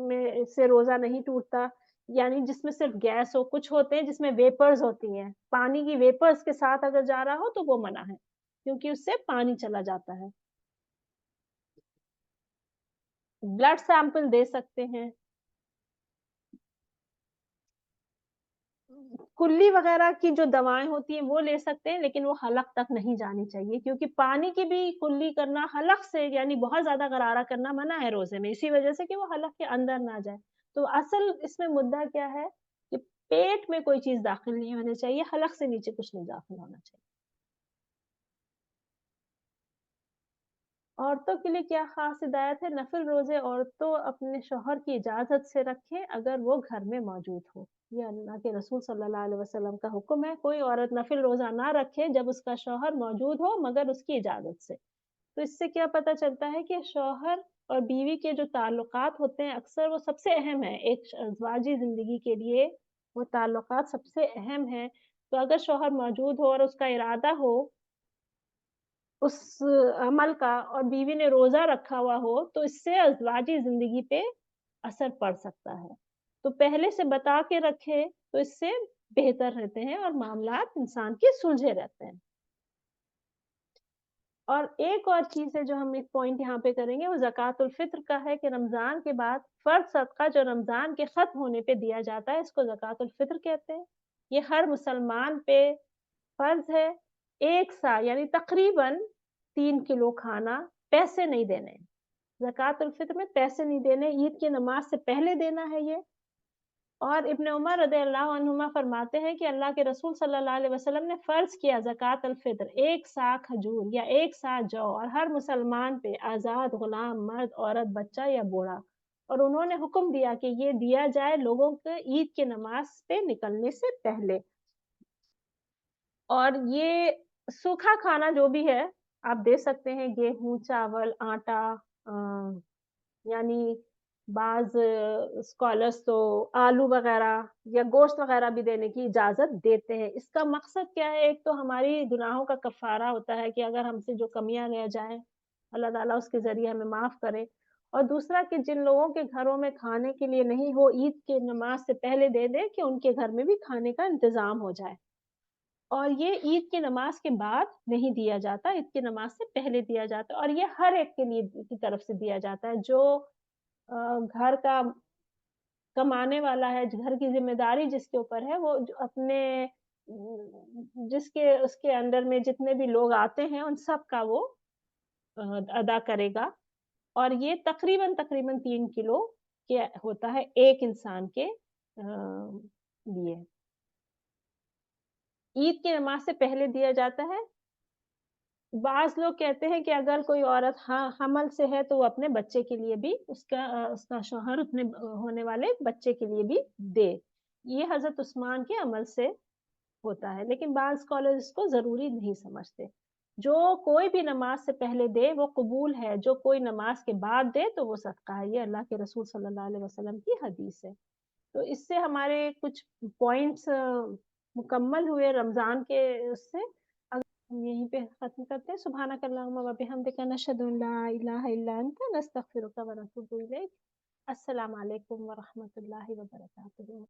میں سے روزہ نہیں ٹوٹتا، یعنی جس میں صرف گیس ہو، کچھ ہوتے ہیں جس میں ویپرز ہوتی ہیں، پانی کی ویپرز کے ساتھ اگر جا رہا ہو تو وہ منع ہے کیونکہ اس سے پانی چلا جاتا ہے۔ بلڈ سیمپل دے سکتے ہیں۔ کلی وغیرہ کی جو دوائیں ہوتی ہیں وہ لے سکتے ہیں لیکن وہ حلق تک نہیں جانی چاہیے کیونکہ پانی کی بھی کلی کرنا حلق سے یعنی بہت زیادہ غرارہ کرنا منع ہے روزے میں، اسی وجہ سے کہ وہ حلق کے اندر نہ جائے۔ تو اصل اس میں مدعا کیا ہے کہ پیٹ میں کوئی چیز داخل نہیں ہونی چاہیے، حلق سے نیچے کچھ نہیں داخل ہونا چاہیے۔ عورتوں کے لیے کیا خاص ہدایت ہے؟ نفل روزے عورتوں اپنے شوہر کی اجازت سے رکھیں اگر وہ گھر میں موجود ہو، یہ اللہ کے رسول صلی اللہ علیہ وسلم کا حکم ہے۔ کوئی عورت نفل روزہ نہ رکھے جب اس کا شوہر موجود ہو مگر اس کی اجازت سے۔ تو اس سے کیا پتہ چلتا ہے کہ شوہر اور بیوی کے جو تعلقات ہوتے ہیں اکثر وہ سب سے اہم ہے، ایک ازواجی زندگی کے لیے وہ تعلقات سب سے اہم ہیں۔ تو اگر شوہر موجود ہو اور اس کا ارادہ ہو اس عمل کا اور بیوی نے روزہ رکھا ہوا ہو تو اس سے ازواجی زندگی پہ اثر پڑ سکتا ہے۔ تو پہلے سے بتا کے رکھے تو اس سے بہتر رہتے ہیں اور معاملات انسان کے سلجھے رہتے ہیں۔ اور ایک اور چیز ہے جو ہم ایک پوائنٹ یہاں پہ کریں گے وہ زکوٰۃ الفطر کا ہے کہ رمضان کے بعد فرض صدقہ جو رمضان کے ختم ہونے پہ دیا جاتا ہے اس کو زکوٰۃ الفطر کہتے ہیں۔ یہ ہر مسلمان پہ فرض ہے، ایک سا یعنی تقریباً 3 کلو کھانا، پیسے نہیں دینے۔ زکوٰۃ الفطر میں پیسے نہیں دینے، عید کی نماز سے پہلے دینا ہے یہ۔ اور ابن عمر رضی اللہ عنہما فرماتے ہیں کہ اللہ کے رسول صلی اللہ علیہ وسلم نے فرض کیا زکوٰۃ الفطر 1 سا کھجور یا 1 سا جو اور ہر مسلمان پہ آزاد، غلام، مرد، عورت، بچہ یا بوڑھا، اور انہوں نے حکم دیا کہ یہ دیا جائے لوگوں کے عید کی نماز پہ نکلنے سے پہلے۔ اور یہ سوکھا کھانا جو بھی ہے آپ دے سکتے ہیں، گیہوں، چاول، آٹا، یعنی بعض اسکالرس تو آلو وغیرہ یا گوشت وغیرہ بھی دینے کی اجازت دیتے ہیں۔ اس کا مقصد کیا ہے؟ ایک تو ہماری گناہوں کا کفارہ ہوتا ہے کہ اگر ہم سے جو کمیاں رہ جائیں اللہ تعالیٰ اس کے ذریعے ہمیں معاف کرے، اور دوسرا کہ جن لوگوں کے گھروں میں کھانے کے لیے نہیں ہو عید کے نماز سے پہلے دے دے کہ ان کے گھر میں بھی کھانے کا انتظام ہو جائے۔ اور یہ عید کی نماز کے بعد نہیں دیا جاتا، عید کی نماز سے پہلے دیا جاتا ہے، اور یہ ہر ایک کے لیے کی طرف سے دیا جاتا ہے جو گھر کا کمانے والا ہے، گھر کی ذمہ داری جس کے اوپر ہے، وہ اپنے جس کے اس کے انڈر میں جتنے بھی لوگ آتے ہیں ان سب کا وہ ادا کرے گا۔ اور یہ تقریباً 3 کلو کے ہوتا ہے ایک انسان کے لیے۔ عید کی نماز سے پہلے دیا جاتا ہے۔ بعض لوگ کہتے ہیں کہ اگر کوئی عورت حمل سے ہے تو وہ اپنے بچے کے لیے بھی اس کا شوہر اپنے ہونے والے بچے کے لیے بھی دے، یہ حضرت عثمان کے عمل سے ہوتا ہے، لیکن بعض اسکالر اس کو ضروری نہیں سمجھتے۔ جو کوئی بھی نماز سے پہلے دے وہ قبول ہے، جو کوئی نماز کے بعد دے تو وہ صدقہ ہے، یہ اللہ کے رسول صلی اللہ علیہ وسلم کی حدیث ہے۔ تو اس سے ہمارے کچھ پوائنٹس مکمل ہوئے رمضان کے اس سے۔ ہم یہیں پہ ختم کرتے ہیں۔ سبحانک اللہم و بحمدک، نشہد ان لا الہ الا انت، نستغفرک و نتوب الیک۔ السلام علیکم ورحمۃ اللہ وبرکاتہ۔